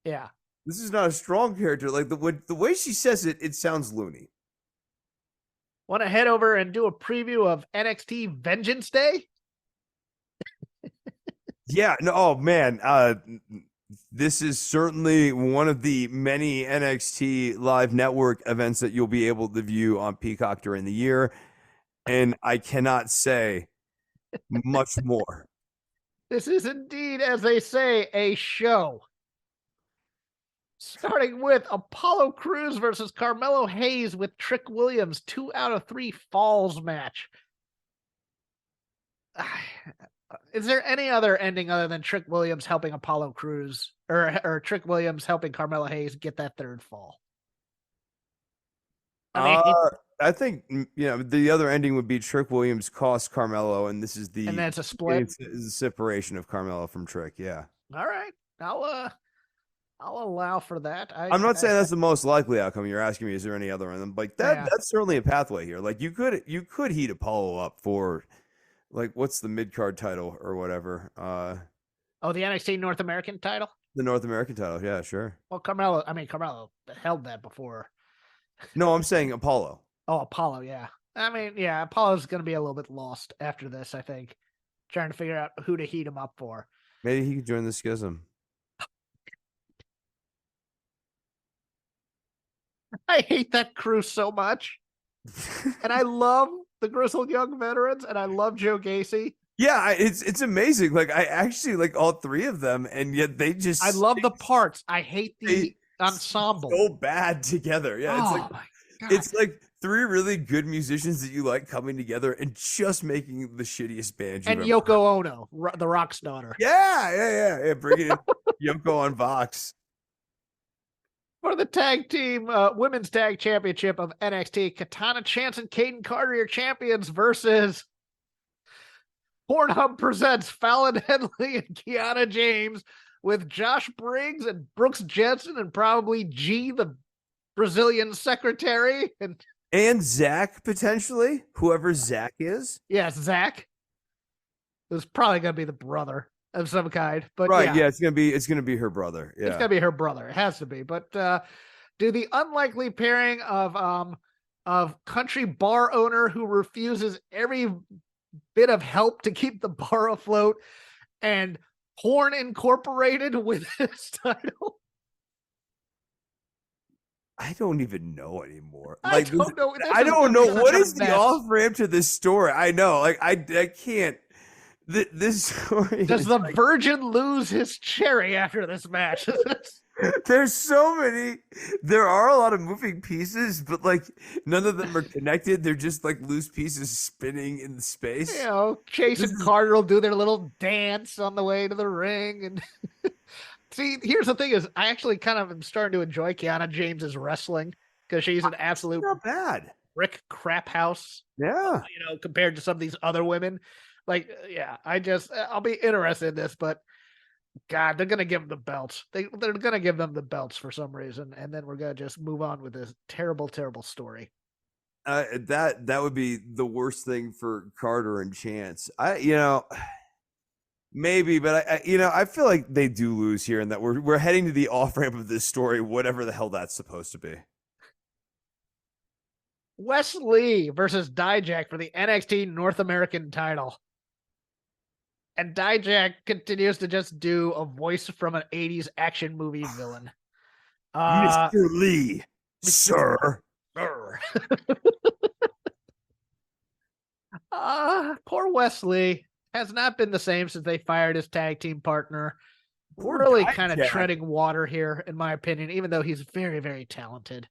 Yeah. This is not a strong character. The way she says it, it sounds loony. Want to head over and do a preview of NXT Vengeance Day? Yeah. No. Oh man. This is certainly one of the many NXT Live Network events that you'll be able to view on Peacock during the year. And I cannot say much more. This is indeed, as they say, a show. Starting with Apollo Crews versus Carmelo Hayes with Trick Williams, 2 out of 3 falls match. Is there any other ending other than Trick Williams helping Apollo Crews or Trick Williams helping Carmelo Hayes get that 3rd fall? I think the other ending would be Trick Williams cost Carmelo, and this is and that's a split. It's a separation of Carmelo from Trick. Yeah. All right, I'll allow for that. I'm not saying that's the most likely outcome. You're asking me, is there any other one? That's certainly a pathway here. You could heat Apollo up for. What's the mid-card title or whatever? Oh, the NXT North American title? The North American title, yeah, sure. Well, Carmelo held that before. No, I'm saying Apollo. Oh, Apollo, yeah. I mean, yeah, Apollo's going to be a little bit lost after this, I think. Trying to figure out who to heat him up for. Maybe he could join the Schism. I hate that crew so much. And I love the Grizzled Young Veterans, and I love Joe Gacy. Yeah, it's amazing. Like, I actually like all three of them, and yet they just... I love the parts. I hate the ensemble. So bad together. Yeah, oh, it's like... my God. It's like three really good musicians that you like coming together and just making the shittiest band. And Yoko Ono, the Rock's daughter. Yeah. Bringing in Yoko on Vox. For the tag team, women's tag championship of NXT, Katana Chance and Kaden Carter, your champions, versus Pornhub presents Fallon Henley and Kiana James with Josh Briggs and Brooks Jensen and probably G, the Brazilian secretary, and Zach, potentially, whoever Zach is. Yes, Zach. It's probably gonna be the brother of some kind, but right, yeah, it's gonna be her brother. Yeah, it's gonna be her brother. It has to be. But do the unlikely pairing of country bar owner who refuses every bit of help to keep the bar afloat and Porn Incorporated with his title? I don't even know anymore. I don't know. I don't know what is the off ramp to this story. I know, like I can't. This story. Does the Virgin lose his cherry after this match? There's so many. There are a lot of moving pieces, but like none of them are connected. They're just like loose pieces spinning in space. You know, Chase and Carter will do their little dance on the way to the ring, and see, here's the thing: is I actually kind of am starting to enjoy Kiana James's wrestling because she's an absolute not bad brick crap house. Yeah, you know, compared to some of these other women. Like, yeah, I'll be interested in this, but God, they're gonna give them the belts. They're gonna give them the belts for some reason, and then we're gonna just move on with this terrible, terrible story. That would be the worst thing for Carter and Chance. Maybe, but I feel like they do lose here, and that we're heading to the off ramp of this story, whatever the hell that's supposed to be. Wes Lee versus Dijak for the NXT North American title. And Dijak continues to just do a voice from an 80s action movie villain. Mr. Lee, sir. Poor Wes Lee has not been the same since they fired his tag team partner. Poor really Dijak. kind of treading water here, in my opinion, even though he's very, very talented.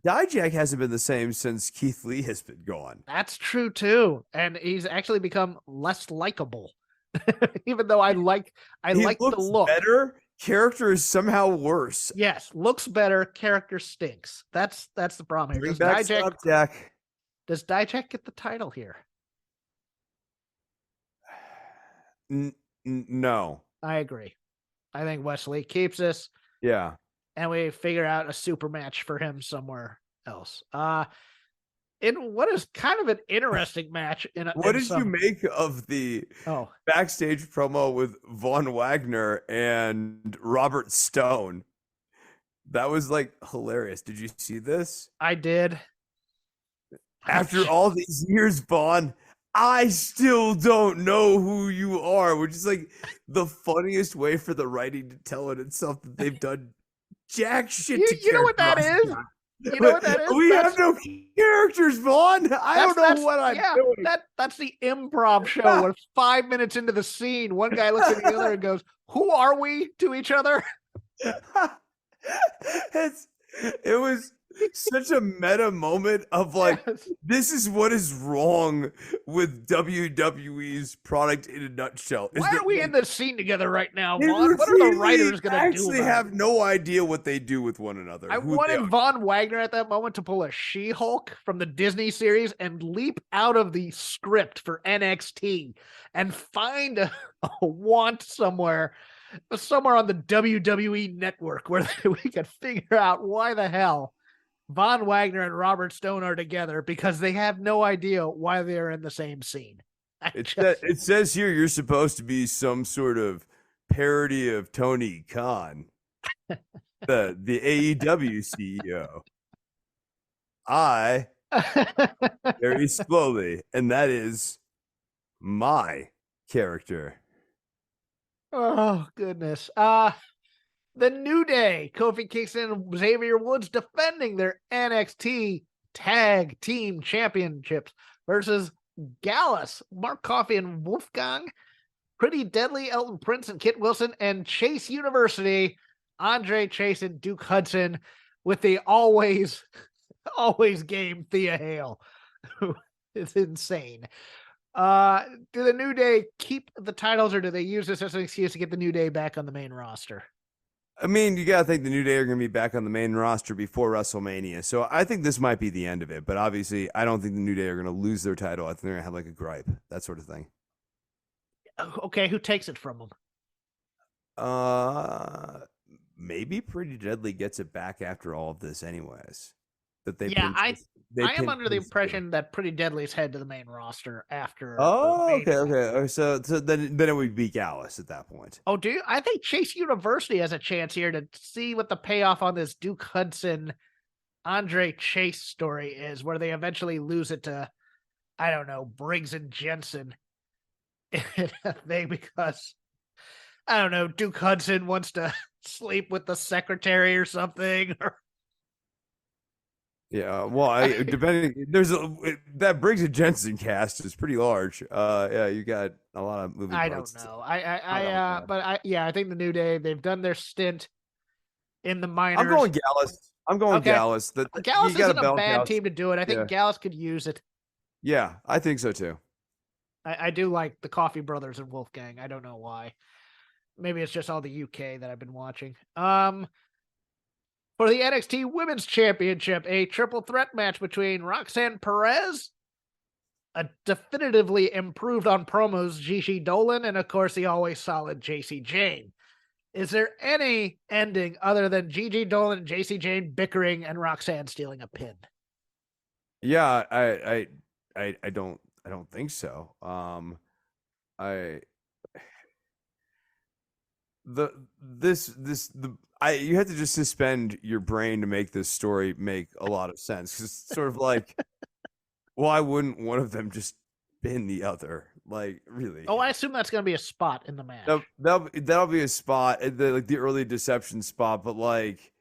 Dijak hasn't been the same since Keith Lee has been gone. That's true, too. And he's actually become less likable. Even though I like the look. Better character is somehow worse. Yes, looks better, character stinks. That's the problem here. Does Dijak get the title here? No. I agree. I think Wes Lee keeps this. Yeah. And we figure out a super match for him somewhere else. In what is kind of an interesting match. What did you make of the backstage promo with Von Wagner and Robert Stone? That was like hilarious. Did you see this? I did. After all these years, Vaughn, I still don't know who you are, which is like the funniest way for the writing to tell it itself that they've done jack shit to you know what that is? You know what that is? We have no characters, Vaughn. I don't know what I'm doing. That's the improv show where 5 minutes into the scene, one guy looks at the other and goes, "Who are we?" to each other. It was such a meta moment of like, this is what is wrong with WWE's product in a nutshell. Why are we in this scene together right now, Vaughn? What are the writers going to do? Actually, have no idea what they do with one another. I wanted Von Wagner at that moment to pull a She-Hulk from the Disney series and leap out of the script for NXT and find a want somewhere on the WWE network where we could figure out why the hell Von Wagner and Robert Stone are together, because they have no idea why they're in the same scene. It says here you're supposed to be some sort of parody of Tony Khan, the AEW CEO. I very slowly, and that is my character. Oh goodness. The New Day, Kofi Kingston and Xavier Woods defending their NXT Tag Team Championships versus Gallus, Mark Coffey and Wolfgang, Pretty Deadly, Elton Prince and Kit Wilson, and Chase University, Andre Chase and Duke Hudson, with the always game Thea Hale. It's insane. Do the New Day keep the titles, or do they use this as an excuse to get the New Day back on the main roster? I mean, you got to think the New Day are going to be back on the main roster before WrestleMania. So I think this might be the end of it. But obviously, I don't think the New Day are going to lose their title. I think they're going to have like a gripe, that sort of thing. Okay, who takes it from them? Maybe Pretty Deadly gets it back after all of this anyways. I am under the impression that Pretty Deadly's head to the main roster after. Oh, okay. So then it would be Gallus at that point. Oh, do you? I think Chase University has a chance here to see what the payoff on this Duke Hudson, Andre Chase story is, where they eventually lose it to, I don't know, Briggs and Jensen. Because I don't know, Duke Hudson wants to sleep with the secretary or something. Yeah, well, depending, that Briggs and Jensen cast is pretty large. Yeah, you got a lot of moving parts. I don't know. I think the New Day, they've done their stint in the minors. I'm going Gallus. Gallus isn't a bad team to do it. I think Gallus could use it. Yeah, I think so too. I do like the Coffey Brothers and Wolfgang. I don't know why. Maybe it's just all the UK that I've been watching. For the NXT Women's Championship, a triple threat match between Roxanne Perez, a definitively improved on promos Gigi Dolan, and of course the always solid JC Jane. Is there any ending other than Gigi Dolan and JC Jane bickering and Roxanne stealing a pin? Yeah, I don't think so. You have to just suspend your brain to make this story make a lot of sense. 'Cause it's sort of like, why wouldn't one of them just pin the other? Like, really? Oh, I assume that's going to be a spot in the match. That'll be a spot, the early deception spot. But like,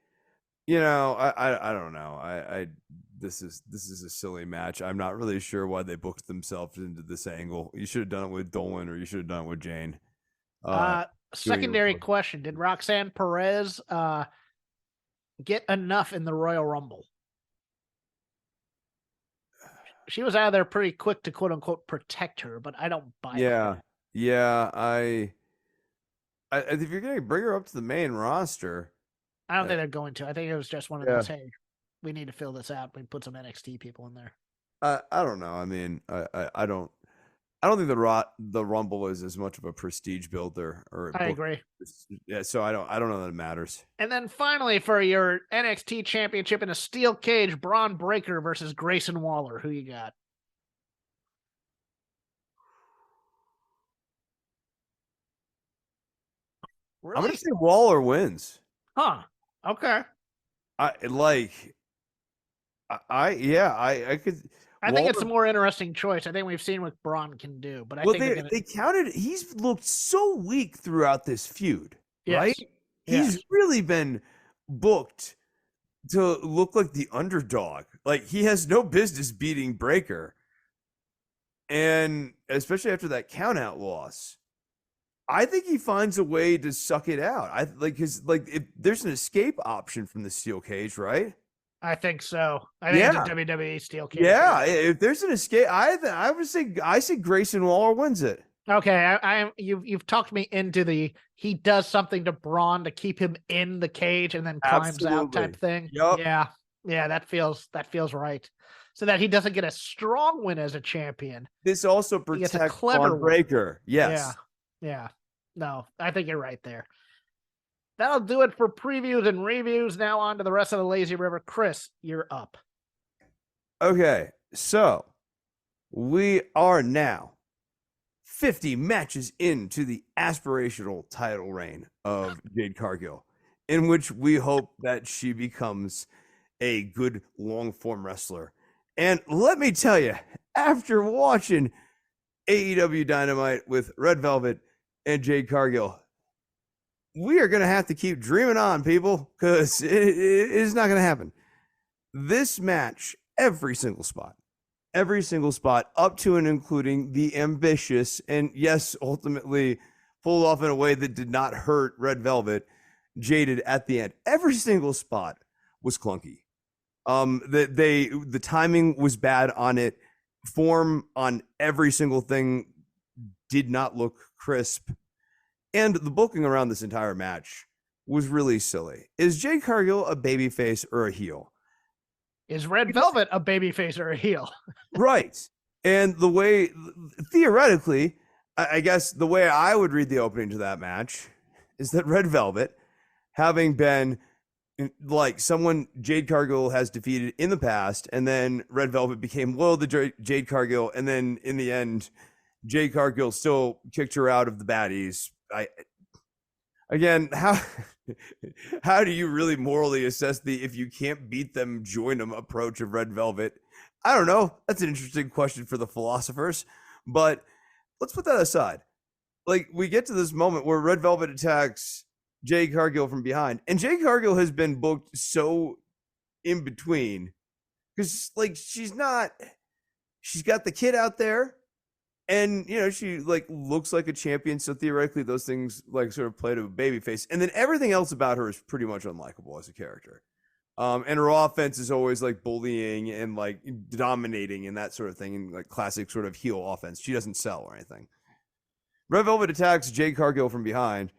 I don't know. This is a silly match. I'm not really sure why they booked themselves into this angle. You should have done it with Dolan, or you should have done it with Jane. Secondary question: did Roxanne Perez get enough in the Royal Rumble? She was out of there pretty quick to quote unquote protect her, but I don't buy it. Yeah. If you're gonna bring her up to the main roster, I don't think they're going to. I think it was just one of those. Hey, we need to fill this out. We put some NXT people in there. I don't know. I mean, I don't think the Rumble is as much of a prestige builder. I agree. Yeah, so I don't know that it matters. And then finally, for your NXT Championship in a steel cage, Braun Breaker versus Grayson Waller. Who you got? Really? I'm gonna say Waller wins. Huh? Okay. I could. I think it's a more interesting choice. I think we've seen what Braun can do, but I think they counted. He's looked so weak throughout this feud, right? Yes. He's really been booked to look like the underdog. Like, he has no business beating Breaker, and especially after that countout loss, I think he finds a way to suck it out. If there's an escape option from the steel cage, right? I think so. I think it's a WWE steel cage. Yeah, if there's an escape, I would say Grayson Waller wins it. Okay, you've talked me into he does something to Braun to keep him in the cage and then climbs out type thing. Yep. Yeah, that feels right. So that he doesn't get a strong win as a champion. This also protects Braun Breaker. Yes. Yeah. No, I think you're right there. That'll do it for previews and reviews. Now on to the rest of the Lazy River. Chris, you're up. Okay, so we are now 50 matches into the aspirational title reign of Jade Cargill, in which we hope that she becomes a good long-form wrestler. And let me tell you, after watching AEW Dynamite with Red Velvet and Jade Cargill, we are going to have to keep dreaming on, people, because it is not going to happen. This match, every single spot, up to and including the ambitious and, yes, ultimately pulled off in a way that did not hurt Red Velvet, Jaded at the end. Every single spot was clunky. The timing was bad on it. Form on every single thing did not look crisp. And the booking around this entire match was really silly. Is Jade Cargill a babyface or a heel? Is Red Velvet a babyface or a heel? Right. And the way, theoretically, I guess the way I would read the opening to that match is that Red Velvet, having been like someone Jade Cargill has defeated in the past, and then Red Velvet became loyal to Jade Cargill, and then in the end, Jade Cargill still kicked her out of the baddies. How do you really morally assess the if you can't beat them, join them approach of Red Velvet? I don't know. That's an interesting question for the philosophers, but let's put that aside. Like, we get to this moment where Red Velvet attacks Jade Cargill from behind, and Jade Cargill has been booked so in between because, like, she's got the kid out there, and she like looks like a champion, so theoretically those things like sort of play to a babyface, and then everything else about her is pretty much unlikable as a character. And her offense is always like bullying and like dominating and that sort of thing, and like classic sort of heel offense. She doesn't sell or anything. Red Velvet attacks Jade Cargill from behind,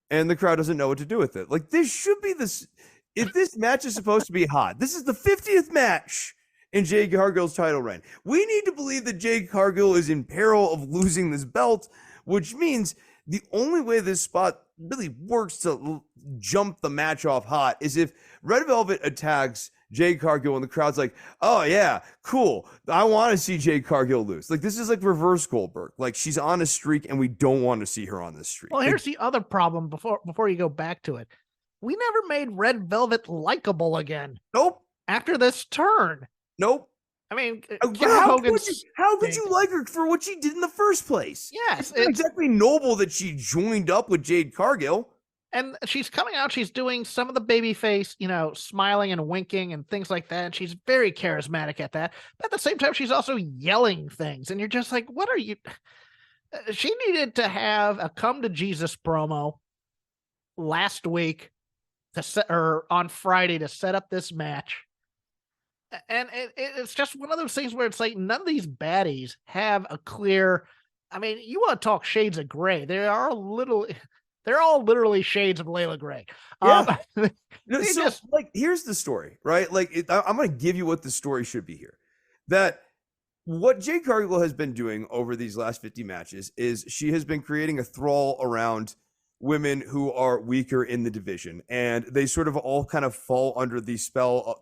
and the crowd doesn't know what to do with it. Like, this should be this. If this match is supposed to be hot, this is the 50th match in Jade Cargill's title reign. We need to believe that Jade Cargill is in peril of losing this belt, which means the only way this spot really works to jump the match off hot is if Red Velvet attacks Jade Cargill and the crowd's like, oh yeah, cool, I want to see Jade Cargill lose. Like, this is like reverse Goldberg. Like, she's on a streak and we don't want to see her on this streak. Well, here's the other problem before you go back to it. We never made Red Velvet likable again. Nope. After this turn. Nope. I mean, how could you like her for what she did in the first place? Yes. It's not exactly noble that she joined up with Jade Cargill. And she's coming out, she's doing some of the baby face, smiling and winking and things like that. And she's very charismatic at that. But at the same time, she's also yelling things. And you're just like, what are you? She needed to have a come to Jesus promo last week on Friday to set up this match. And it's just one of those things where it's like none of these baddies have a clear. I mean, you want to talk shades of gray? They're all literally shades of Layla Gray. Yeah. Here's the story, right? Like, I'm going to give you what the story should be here. That what Jade Cargill has been doing over these last 50 matches is she has been creating a thrall around women who are weaker in the division, and they sort of all kind of fall under the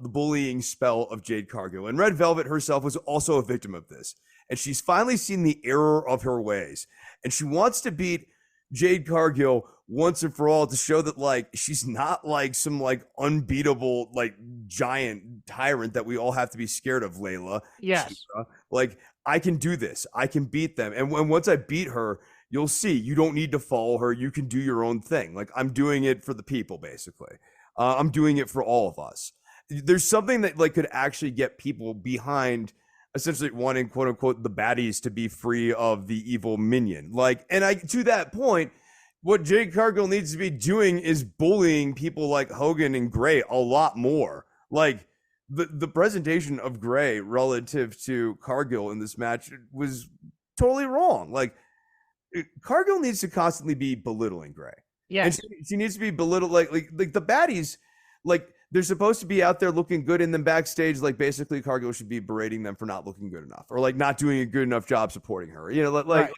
bullying spell of Jade Cargill. And Red Velvet herself was also a victim of this, and she's finally seen the error of her ways, and she wants to beat Jade Cargill once and for all to show that, like, she's not like some like unbeatable like giant tyrant that we all have to be scared of. Layla, yes, like, I can do this, I can beat them, and once I beat her, you'll see you don't need to follow her. You can do your own thing. Like, I'm doing it for the people, basically. I'm doing it for all of us. There's something that like could actually get people behind essentially wanting, quote unquote, the baddies to be free of the evil minion. Like, and to that point, what Jade Cargill needs to be doing is bullying people like Hogan and Gray a lot more. Like, the presentation of Gray relative to Cargill in this match was totally wrong. Like, Cargill needs to constantly be belittling Gray. Yeah, and she needs to be belittled. Like the baddies, like, they're supposed to be out there looking good, and then backstage, like, basically Cargill should be berating them for not looking good enough, or like not doing a good enough job supporting her. Right.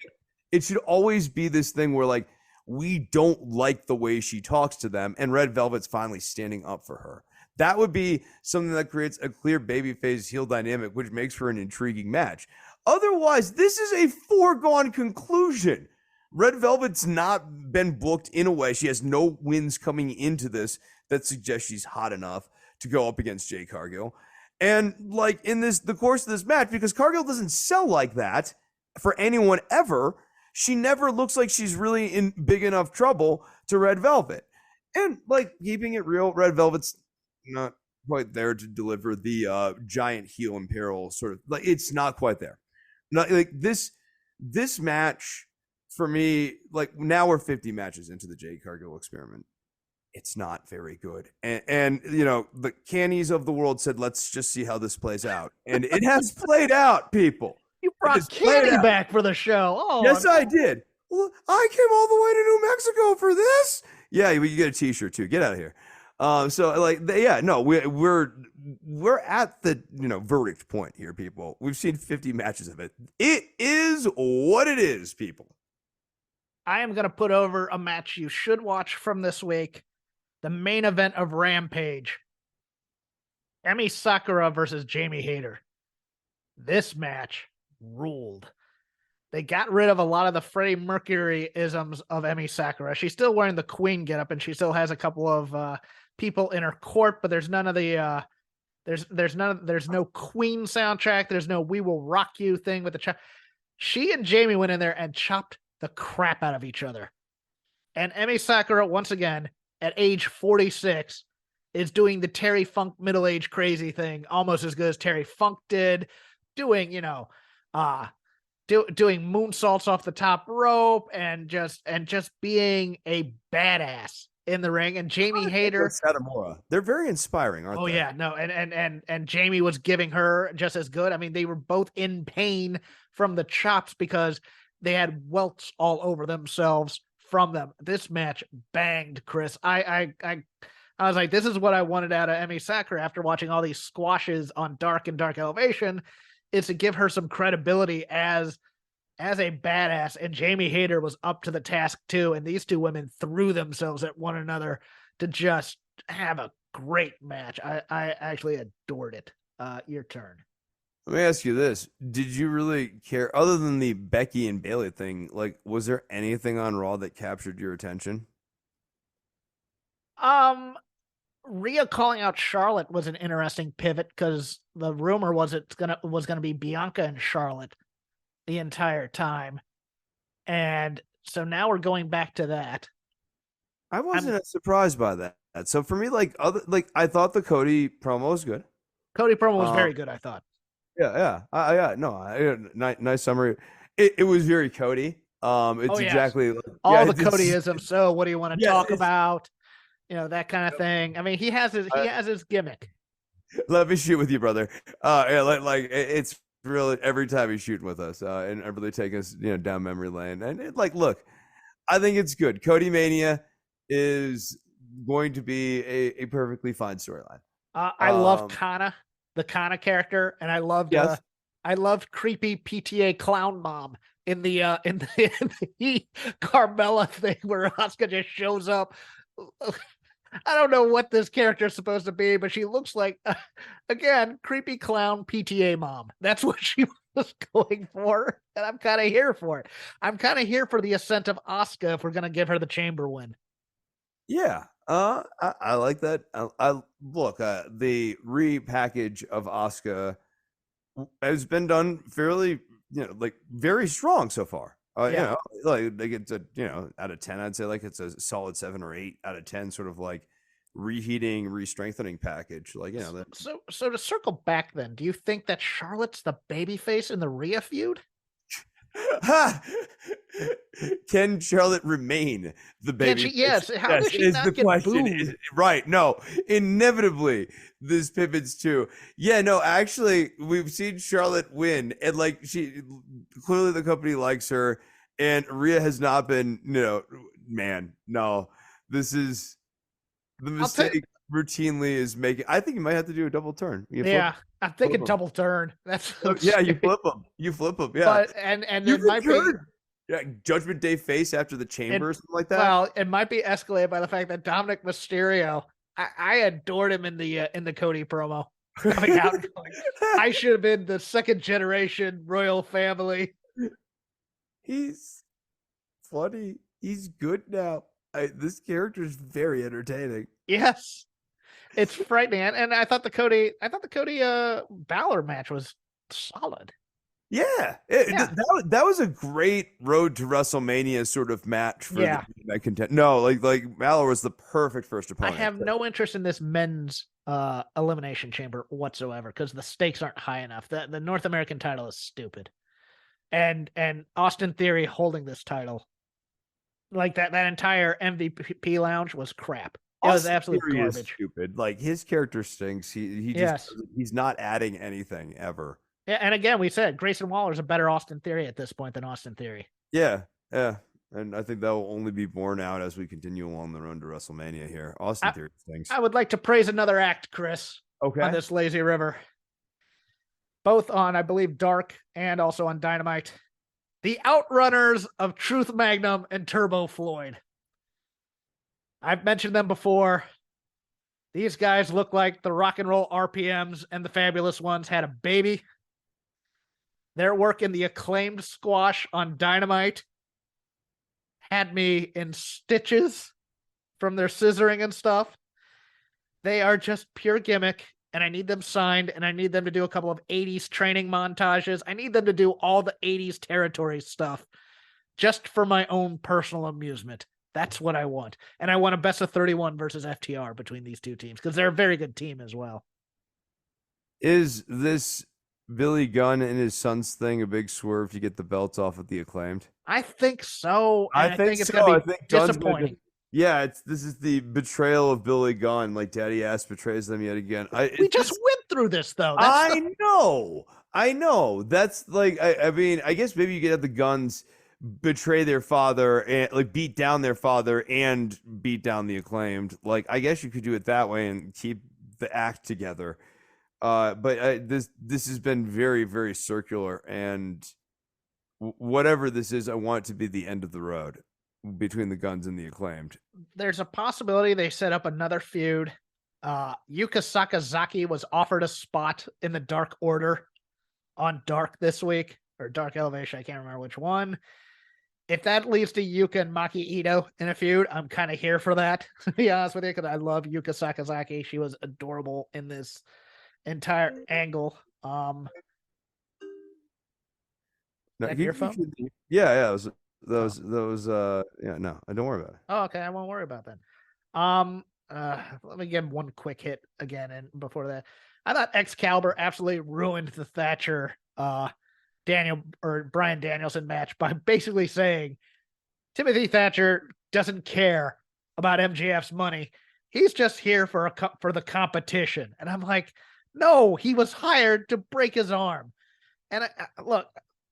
It should always be this thing where like we don't like the way she talks to them, and Red Velvet's finally standing up for her. That would be something that creates a clear babyface heel dynamic, which makes for an intriguing match. Otherwise, this is a foregone conclusion. Red Velvet's not been booked in a way. She has no wins coming into this that suggests she's hot enough to go up against Jade Cargill. And like in the course of this match, because Cargill doesn't sell like that for anyone ever, she never looks like she's really in big enough trouble to Red Velvet. And like keeping it real, Red Velvet's not quite there to deliver the giant heel imperial sort of, like, it's not quite there. Not like this match for me, like now we're 50 matches into the Jade Cargill experiment. It's not very good. And you know, the cannies of the world said, let's just see how this plays out. And it has played out, people. You brought Canny back for the show. Oh, yes, I did. Well, I came all the way to New Mexico for this. Yeah, you get a t-shirt too. Get out of here. So like, yeah, no, we're at the, you know, verdict point here, people. We've seen 50 matches of it. It is what it is, people. I am going to put over a match you should watch from this week. The main event of Rampage. Emi Sakura versus Jamie Hayter. This match ruled. They got rid of a lot of the Freddie Mercury-isms of Emi Sakura. She's still wearing the Queen getup, and she still has a couple of people in her court, but there's none of the there's no Queen soundtrack. There's no "We Will Rock You" thing with the chop. She and Jamie went in there and chopped the crap out of each other. And Emi Sakura, once again, at age 46, is doing the Terry Funk middle-aged crazy thing almost as good as Terry Funk did, doing, you know, doing moonsaults off the top rope and just being a badass in the ring. And Jamie Hayter, Satomura, they're very inspiring, aren't they? Oh yeah, no, and Jamie was giving her just as good. I mean, they were both in pain from the chops because they had welts all over themselves from them. This match banged, Chris. I was like, this is what I wanted out of Emi Sakura after watching all these squashes on Dark and Dark Elevation, is to give her some credibility as a badass. And Jamie Hayter was up to the task too. And these two women threw themselves at one another to just have a great match. I actually adored it. Your turn. Let me ask you this. Did you really care, other than the Becky and Bayley thing, like, was there anything on Raw that captured your attention? Rhea calling out Charlotte was an interesting pivot because the rumor was was gonna be Bianca and Charlotte the entire time. And so now we're going back to that. I wasn't as surprised by that. So for me, I thought the Cody promo was good. Cody promo was very good, I thought. Yeah. Nice summary. It was very Cody. It's exactly like, all the Codyism. So what do you want to talk about? You know, that kind of thing. I mean, he has his gimmick. Let me shoot with you, brother. It's really every time he's shooting with us, and really taking us, you know, down memory lane. And look, I think it's good. Cody Mania is going to be a perfectly fine storyline. I love Kana, the Kana character, and I loved creepy PTA clown mom in the Carmella thing where Asuka just shows up. I don't know what this character is supposed to be, but she looks like, again, creepy clown PTA mom. That's what she was going for, and I'm kind of here for it. I'm kind of here for the ascent of Asuka if we're going to give her the chamber win. Yeah, I like that. I look, the repackage of Asuka has been done fairly, you know, like very strong so far. You know, like it's a, you know, out of 10, I'd say like it's a solid 7 or 8 out of 10, sort of like reheating, re-strengthening package. Like, you know, so to circle back then, do you think that Charlotte's the babyface in the Rhea feud? Can Charlotte remain the baby? Yes. How does she not get booed? Right. No, inevitably this pivots to, actually we've seen Charlotte win, and like she clearly, the company likes her, and Rhea has not been, this is the mistake routinely is making. I think you might have to do a double turn. I'm thinking double turn. That's you flip them. Yeah, but and it might be Judgment Day face after the chamber or something like that. Well, it might be escalated by the fact that Dominic Mysterio. I adored him in the Cody promo. coming out and going, I should have been the second generation royal family. He's funny. He's good now. This character is very entertaining. Yes. It's frightening. And I thought the Cody Balor match was solid. Yeah, that was a great road to WrestleMania sort of match for the content. No, like Balor was the perfect first opponent. I have no interest in this men's elimination chamber whatsoever because the stakes aren't high enough. The North American title is stupid, and Austin Theory holding this title, like that entire MVP lounge was crap. It was absolute garbage. Stupid. Like his character stinks. He's not adding anything ever. Yeah, and again, we said Grayson Waller's a better Austin Theory at this point than Austin Theory. Yeah. And I think that will only be borne out as we continue along the road to WrestleMania here. Austin Theory things. I would like to praise another act, Chris. Okay. On this lazy river. Both on, I believe, Dark and also on Dynamite. The Outrunners of Truth Magnum and Turbo Floyd. I've mentioned them before. These guys look like the Rock and Roll RPMs and the Fabulous Ones had a baby. Their work in the Acclaimed squash on Dynamite had me in stitches from their scissoring and stuff. They are just pure gimmick, and I need them signed, and I need them to do a couple of 80s training montages. I need them to do all the 80s territory stuff just for my own personal amusement. That's what I want. And I want a best of 31 versus FTR between these two teams because they're a very good team as well. Is this Billy Gunn and his son's thing a big swerve to get the belts off of the Acclaimed? I think so. I think it's going to be disappointing. This is the betrayal of Billy Gunn. Like Daddy Ass betrays them yet again. We just went through this though. I know. That's like, I mean, I guess maybe you could have the Guns betray their father and like beat down their father and beat down the Acclaimed. Like, I guess you could do it that way and keep the act together. But this has been very, very circular, and whatever this is, I want it to be the end of the road between the Guns and the Acclaimed. There's a possibility they set up another feud. Yuka Sakazaki was offered a spot in the Dark Order on Dark this week, or Dark Elevation, I can't remember which one. If that leads to Yuka and Maki Ito in a feud, I'm kind of here for that, to be honest with you, because I love Yuka Sakazaki. She was adorable in this entire angle. No, your phone? Yeah, those no, don't worry about it. Oh, okay, I won't worry about that. Let me give one quick hit again, and before that, I thought Excalibur absolutely ruined the Thatcher Brian Danielson match by basically saying Timothy Thatcher doesn't care about MJF's money. He's just here for the competition. And I'm like, no, he was hired to break his arm. And look,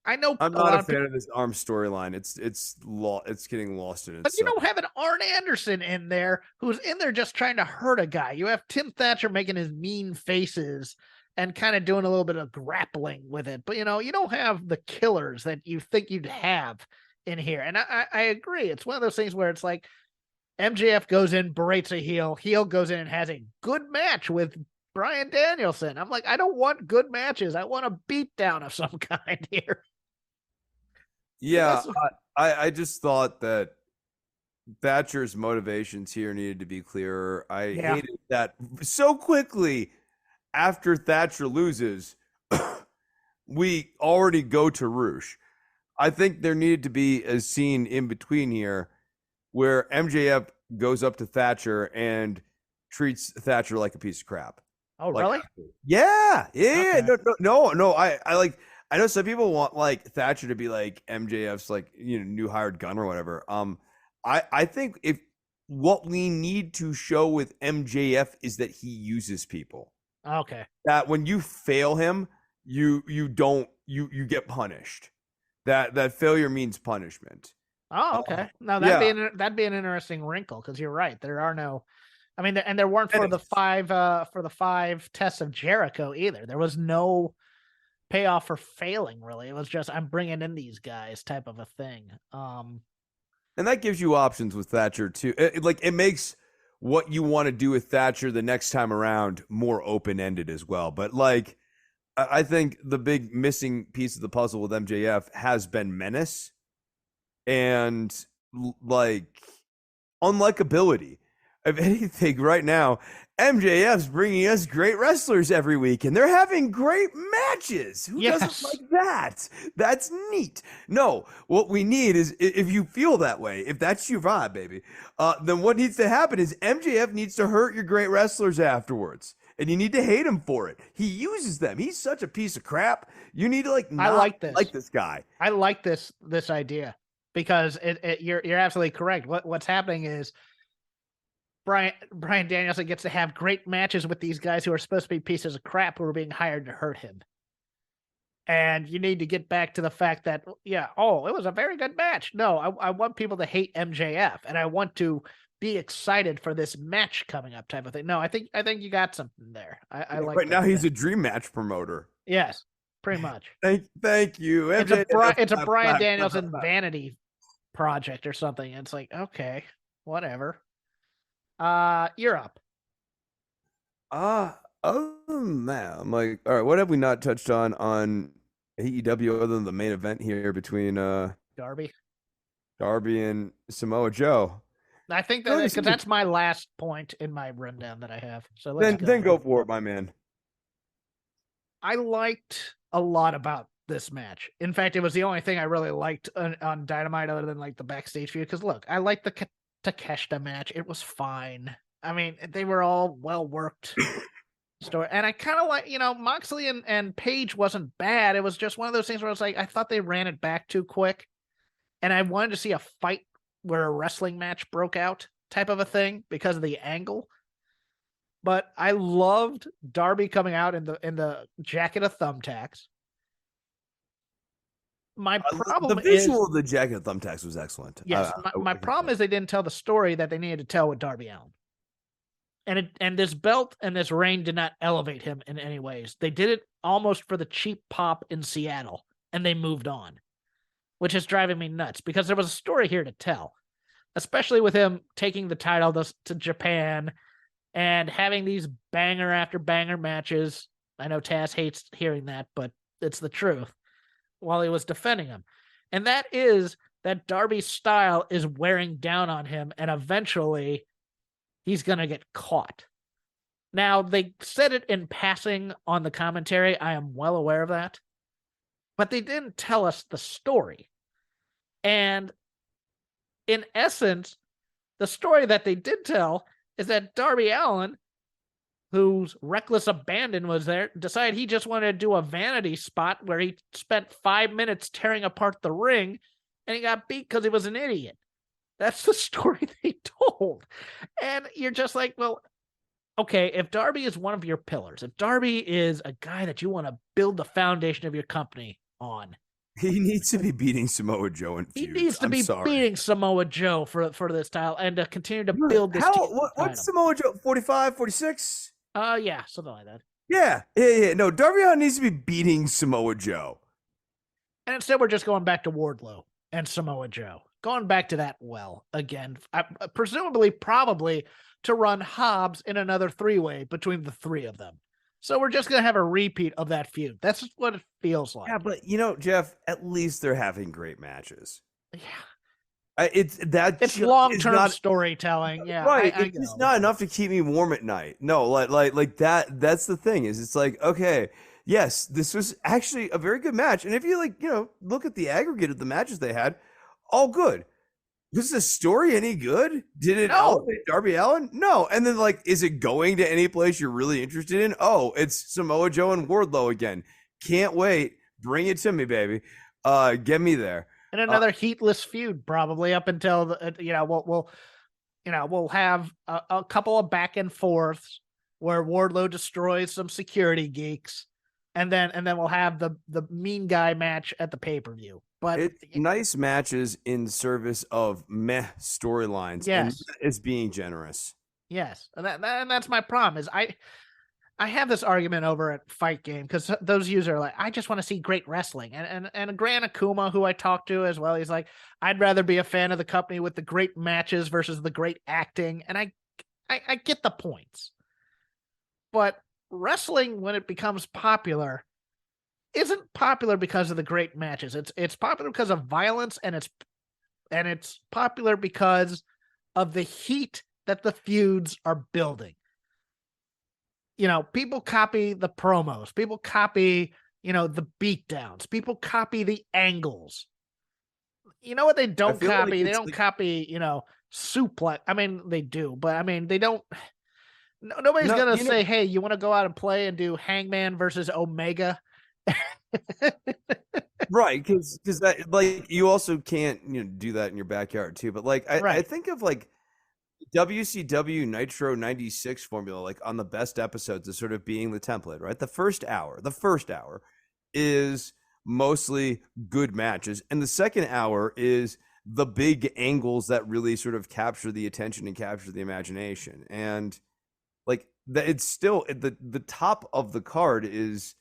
I know I'm not a fan of this arm storyline. It's getting lost in it. But you don't have an Arn Anderson in there who's in there just trying to hurt a guy. You have Tim Thatcher making his mean faces and kind of doing a little bit of grappling with it. But, you don't have the killers that you think you'd have in here. And I agree. It's one of those things where it's like MJF goes in, berates a heel goes in and has a good match with Brian Danielson. I'm like, I don't want good matches. I want a beatdown of some kind here. Yeah, I just thought that Thatcher's motivations here needed to be clearer. I hated that so quickly after Thatcher loses, we already go to Roosh. I think there needed to be a scene in between here where MJF goes up to Thatcher and treats Thatcher like a piece of crap. Oh, really? Yeah. Okay. No. I know some people want like Thatcher to be like MJF's like, new hired gun or whatever. I think if what we need to show with MJF is that he uses people. Okay. That when you fail him, you get punished. That failure means punishment. Oh, okay. Now that'd be an interesting wrinkle because you're right. There are no, I mean, and there weren't for the five tests of Jericho either. There was no payoff for failing, really. It was just I'm bringing in these guys type of a thing. And that gives you options with Thatcher too. It makes what you want to do with Thatcher the next time around more open-ended as well. But like, I think the big missing piece of the puzzle with MJF has been menace and like unlikability. If anything, right now, MJF's bringing us great wrestlers every week, and they're having great matches. Who doesn't like that? That's neat. No, what we need is, if you feel that way, if that's your vibe, baby, then what needs to happen is MJF needs to hurt your great wrestlers afterwards. And you need to hate him for it. He uses them. He's such a piece of crap. You need to like not like this guy. I like this idea because you're absolutely correct. What's happening is Bryan Danielson gets to have great matches with these guys who are supposed to be pieces of crap who are being hired to hurt him. And you need to get back to the fact that, it was a very good match. No, I want people to hate MJF, and I want to be excited for this match coming up type of thing. No, I think you got something there. I like right now he's a dream match promoter. Yes, pretty much. Thank you. It's a Bryan Danielson vanity project or something. It's like, okay, whatever. You're up. Other than that, I'm like, all right, what have we not touched on AEW other than the main event here between Darby and Samoa Joe? I think because that's my last point in my rundown that I have. So then go for it, my man. I liked a lot about this match. In fact, it was the only thing I really liked on Dynamite other than like the backstage view. Because look, I liked the Takeshita match. It was fine. I mean, they were all well worked story, and I kind of like, Moxley and Page wasn't bad. It was just one of those things where I was like, I thought they ran it back too quick, and I wanted to see a fight where a wrestling match broke out type of a thing because of the angle. But I loved Darby coming out in the jacket of thumbtacks. My problem the visual of the jacket of thumbtacks was excellent. Yes, my problem is they didn't tell the story that they needed to tell with Darby Allin. And this belt and this reign did not elevate him in any ways. They did it almost for the cheap pop in Seattle, and they moved on, which is driving me nuts because there was a story here to tell, especially with him taking the title to Japan and having these banger after banger matches. I know Taz hates hearing that, but it's the truth, while he was defending him. And that is that Darby's style is wearing down on him, and eventually he's going to get caught. Now, they said it in passing on the commentary. I am well aware of that. But they didn't tell us the story. And in essence, the story that they did tell is that Darby Allin, whose reckless abandon was there, decided he just wanted to do a vanity spot where he spent 5 minutes tearing apart the ring, and he got beat because he was an idiot. That's the story they told. And you're just like, well, okay, if Darby is one of your pillars, if Darby is a guy that you want to build the foundation of your company on, he needs to be beating Samoa Joe in feuds. He needs to be beating Samoa Joe for this title and to continue to build this team. What's Samoa Joe? 45, 46? Yeah, something like that. Yeah. No, Darby Allin needs to be beating Samoa Joe. And instead, we're just going back to Wardlow and Samoa Joe. Going back to that again, probably to run Hobbs in another three-way between the three of them. So we're just going to have a repeat of that feud. That's what it feels like. Yeah, but Jeff, at least they're having great matches. Yeah. It's long-term storytelling. Yeah. Right. It's just not enough to keep me warm at night. No, like that's the thing is it's like, okay, yes, this was actually a very good match. And if you look at the aggregate of the matches they had, all good. Was the story any good? Did it elevate Darby Allin? No. And then is it going to any place you're really interested in? Oh, it's Samoa Joe and Wardlow again. Can't wait. Bring it to me, baby. Get me there. And another heatless feud probably up until we'll have a couple of back and forths where Wardlow destroys some security geeks, and then we'll have the mean guy match at the pay-per-view. But it's nice matches in service of meh storylines. Yes, and it's being generous. Yes, and that's my problem. Is I have this argument over at Fight Game because those users are like, I just want to see great wrestling, and Grant Akuma, who I talked to as well, he's like, I'd rather be a fan of the company with the great matches versus the great acting, and I I get the points. But wrestling, when it becomes popular, isn't popular because of the great matches. It's popular because of violence, and it's popular because of the heat that the feuds are building. People copy the promos, people copy, the beatdowns, people copy the angles. You know what they don't copy? Like they don't copy, suplex. I mean, they do, but I mean, they don't. Nobody's gonna say, "Hey, you want to go out and play and do Hangman versus Omega?" Right, because that, like, you also can't do that in your backyard too. But like, I think of like WCW Nitro '96 formula, like on the best episodes, as sort of being the template, right? The first hour is mostly good matches, and the second hour is the big angles that really sort of capture the attention and capture the imagination. And like that, it's still the top of the card is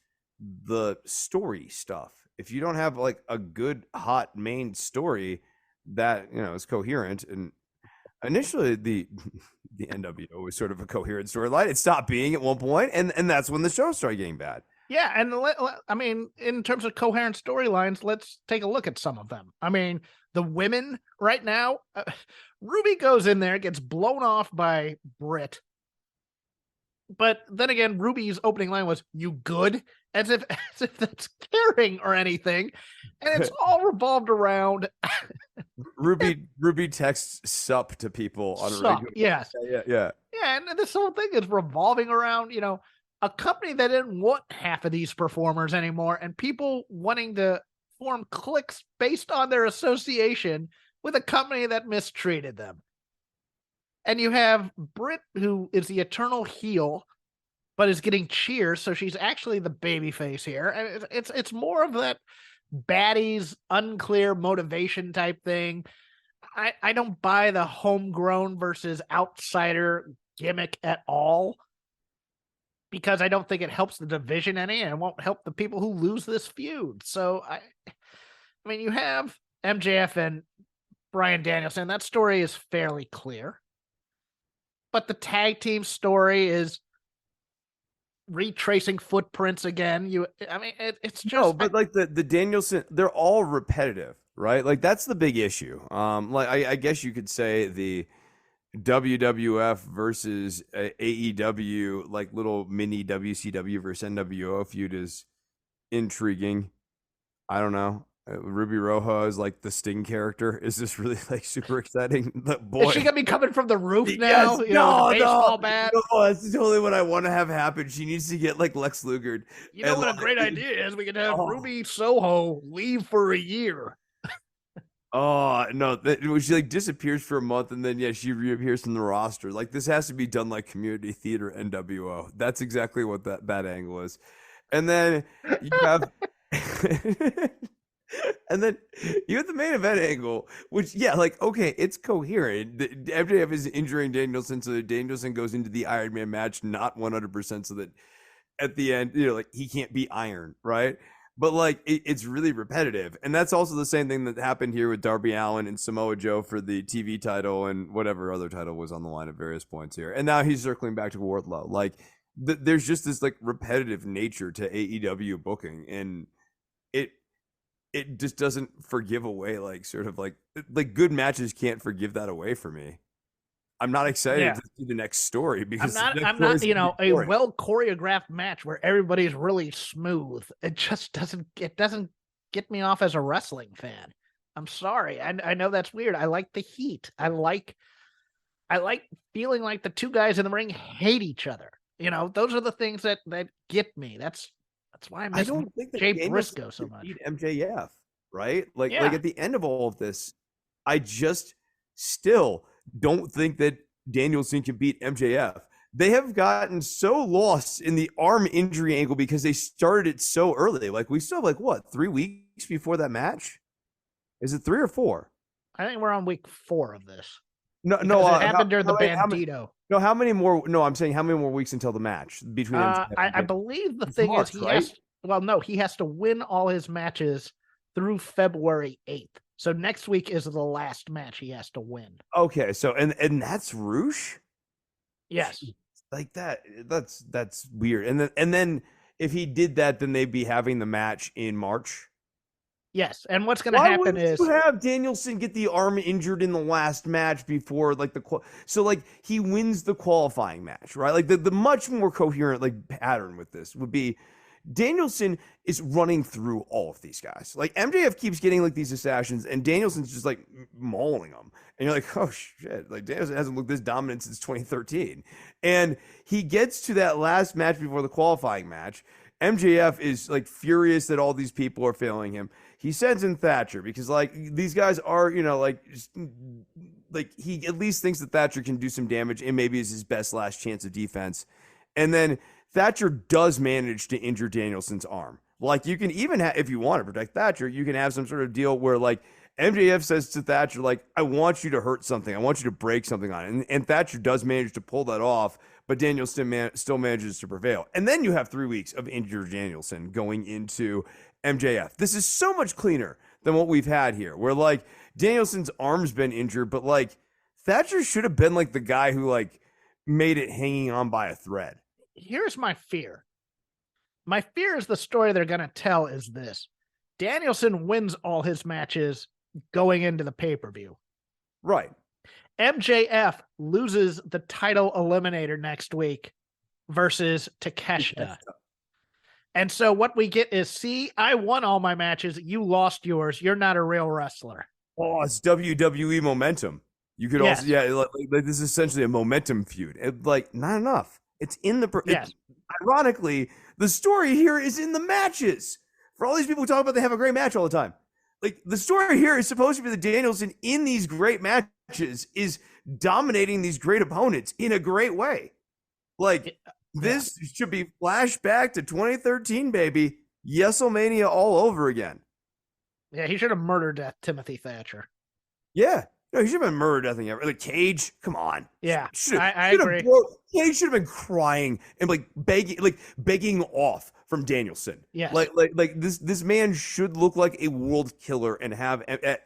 the story stuff. If you don't have like a good hot main story that is coherent, and initially the NWO was sort of a coherent storyline, it stopped being at one point, and that's when the show started getting bad. Yeah, and I mean, in terms of coherent storylines, let's take a look at some of them. I mean, the women right now, Ruby goes in there, gets blown off by Britt. But then again, Ruby's opening line was, "You good?" As if that's caring or anything. And it's all revolved around Ruby texts sup to people on a regular. Yes. Yeah. Yeah, and this whole thing is revolving around, a company that didn't want half of these performers anymore, and people wanting to form cliques based on their association with a company that mistreated them. And you have Britt, who is the eternal heel, but is getting cheers, so she's actually the babyface here. And it's more of that baddies, unclear motivation type thing. I don't buy the homegrown versus outsider gimmick at all, because I don't think it helps the division any, and it won't help the people who lose this feud. So I mean, you have MJF and Bryan Danielson. That story is fairly clear. But the tag team story is retracing footprints again. It's just no, but like the Danielson, they're all repetitive, right? Like that's the big issue. Like I guess you could say the WWF versus AEW, like little mini WCW versus NWO feud is intriguing. I don't know. Ruby Roja is like the Sting character. Is this really like super exciting? Boy, is she gonna be coming from the roof now? Yes, with a baseball bat. No, that's totally what I want to have happen. She needs to get like Lex Luger. You know what a great idea is? We could have Ruby Soho leave for a year. Oh no! She like disappears for a month, and then she reappears from the roster. Like this has to be done like community theater NWO. That's exactly what that angle is. And then you have. And then you have the main event angle, which, okay, it's coherent. MJF is injuring Danielson, so that Danielson goes into the Iron Man match not 100%, so that at the end, like he can't be Iron, right? But like it's really repetitive, and that's also the same thing that happened here with Darby Allin and Samoa Joe for the TV title and whatever other title was on the line at various points here. And now he's circling back to Wardlow. Like there's just this like repetitive nature to AEW booking, and it just doesn't forgive away like sort of like good matches can't forgive that away for me. I'm not excited to see the next story because I'm not a well choreographed match where everybody's really smooth. It just doesn't get me off as a wrestling fan. I'm sorry. I know that's weird. I like the heat. I like feeling like the two guys in the ring hate each other. Those are the things that get me. That's why I miss Jay Briscoe so much. MJF, right? Like at the end of all of this, I just still don't think that Danielson can beat MJF. They have gotten so lost in the arm injury angle because they started it so early. Like we still have 3 weeks before that match? Is it 3 or 4? I think we're on week 4 of this. No, it happened during the Bandito. How many more? No, I'm saying how many more weeks until the match between? I believe the thing is he has to win all his matches through February 8th. So next week is the last match he has to win. Okay, so and that's Roosh? Yes. Like that's weird. And then if he did that, then they'd be having the match in March. Yes. And what's going to Why happen wouldn't is you have Danielson get the arm injured in the last match before like so like he wins the qualifying match, right? Like the much more coherent like pattern with this would be Danielson is running through all of these guys. Like MJF keeps getting like these assassins, and Danielson's just like mauling them. And you're like, oh shit, like Danielson hasn't looked this dominant since 2013. And he gets to that last match before the qualifying match. MJF is like furious that all these people are failing him. He sends in Thatcher because like these guys are, like he at least thinks that Thatcher can do some damage and maybe is his best last chance of defense. And then Thatcher does manage to injure Danielson's arm. Like you can even have, if you want to protect Thatcher, you can have some sort of deal where like MJF says to Thatcher, like, I want you to hurt something. I want you to break something on it. And Thatcher does manage to pull that off, but Danielson still manages to prevail. And then you have 3 weeks of injured Danielson going into MJF. This is so much cleaner than what we've had here, where like Danielson's arm's been injured, but like Thatcher should have been like the guy who like made it hanging on by a thread. Here's my fear. My fear is the story they're going to tell is this. Danielson wins all his matches going into the pay-per-view. Right. MJF loses the title eliminator next week versus Takeshita. And so what we get is, see, I won all my matches. You lost yours. You're not a real wrestler. Oh, it's WWE momentum. You could also, like this is essentially a momentum feud. Like, not enough. It's in the, yes. Ironically, the story here is in the matches. For all these people who talk about they have a great match all the time. Like, the story here is supposed to be that Danielson in these great matches is dominating these great opponents in a great way. Like, this should be flashback to 2013, baby. Yeselmania all over again. Yeah, he should have murdered Timothy Thatcher. Yeah. No, he should have been murdered, I think. Like, Cage, come on. Yeah, I agree. Cage should have been crying and like begging off from Danielson. Yeah, like this man should look like a world killer and have at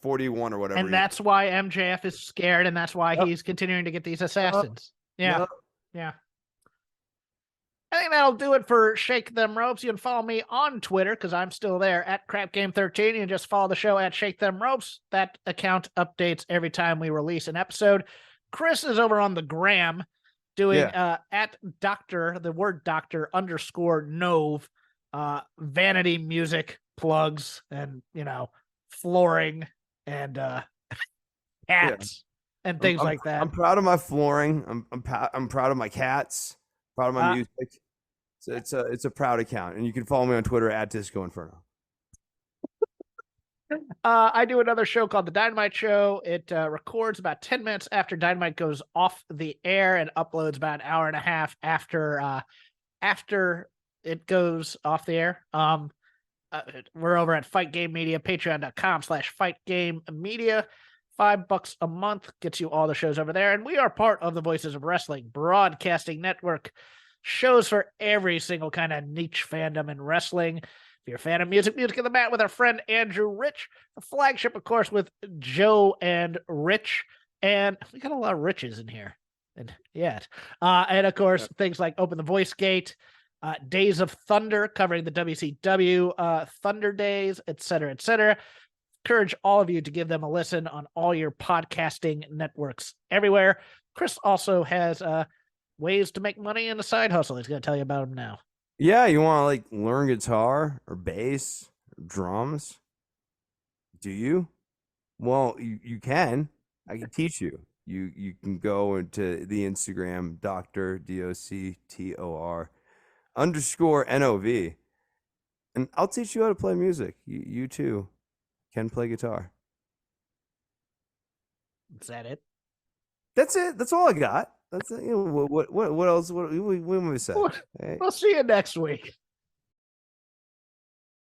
41 or whatever. And that's why MJF is scared, and that's why he's continuing to get these assassins. Yeah. I think that'll do it for Shake Them Ropes. You can follow me on Twitter because I'm still there at CrapGame13. You can just follow the show at Shake Them Ropes. That account updates every time we release an episode. Chris is over on the gram doing at Doctor, the word Doctor _Nove, vanity music plugs and, flooring and hats and things like that. I'm proud of my flooring. I'm proud of my cats. Proud of my music. So it's a proud account, and you can follow me on Twitter at Disco Inferno. I do another show called The Dynamite Show. It records about 10 minutes after Dynamite goes off the air and uploads about an hour and a half after it goes off the air. We're over at Fight Game Media, patreon.com/FightGameMedia. $5 a month gets you all the shows over there. And we are part of the Voices of Wrestling Broadcasting Network. Shows for every single kind of niche fandom in wrestling. If you're a fan of Music in the Mat with our friend Andrew Rich, the flagship, of course, with Joe and Rich. And we got a lot of Riches in here. And and of course, things like Open the Voice Gate, Days of Thunder, covering the WCW Thunder Days, etc., etc. Encourage all of you to give them a listen on all your podcasting networks everywhere. Chris also has ways to make money in a side hustle. He's going to tell you about them now. Yeah, you want to like learn guitar or bass or drums? Do you? Well, you can. I can teach you. You can go into the Instagram Dr. DOCTOR _NOV, and I'll teach you how to play music. You too can play guitar. Is that it? That's it. That's all I got. That's it. What else? What we say? We'll see you next week.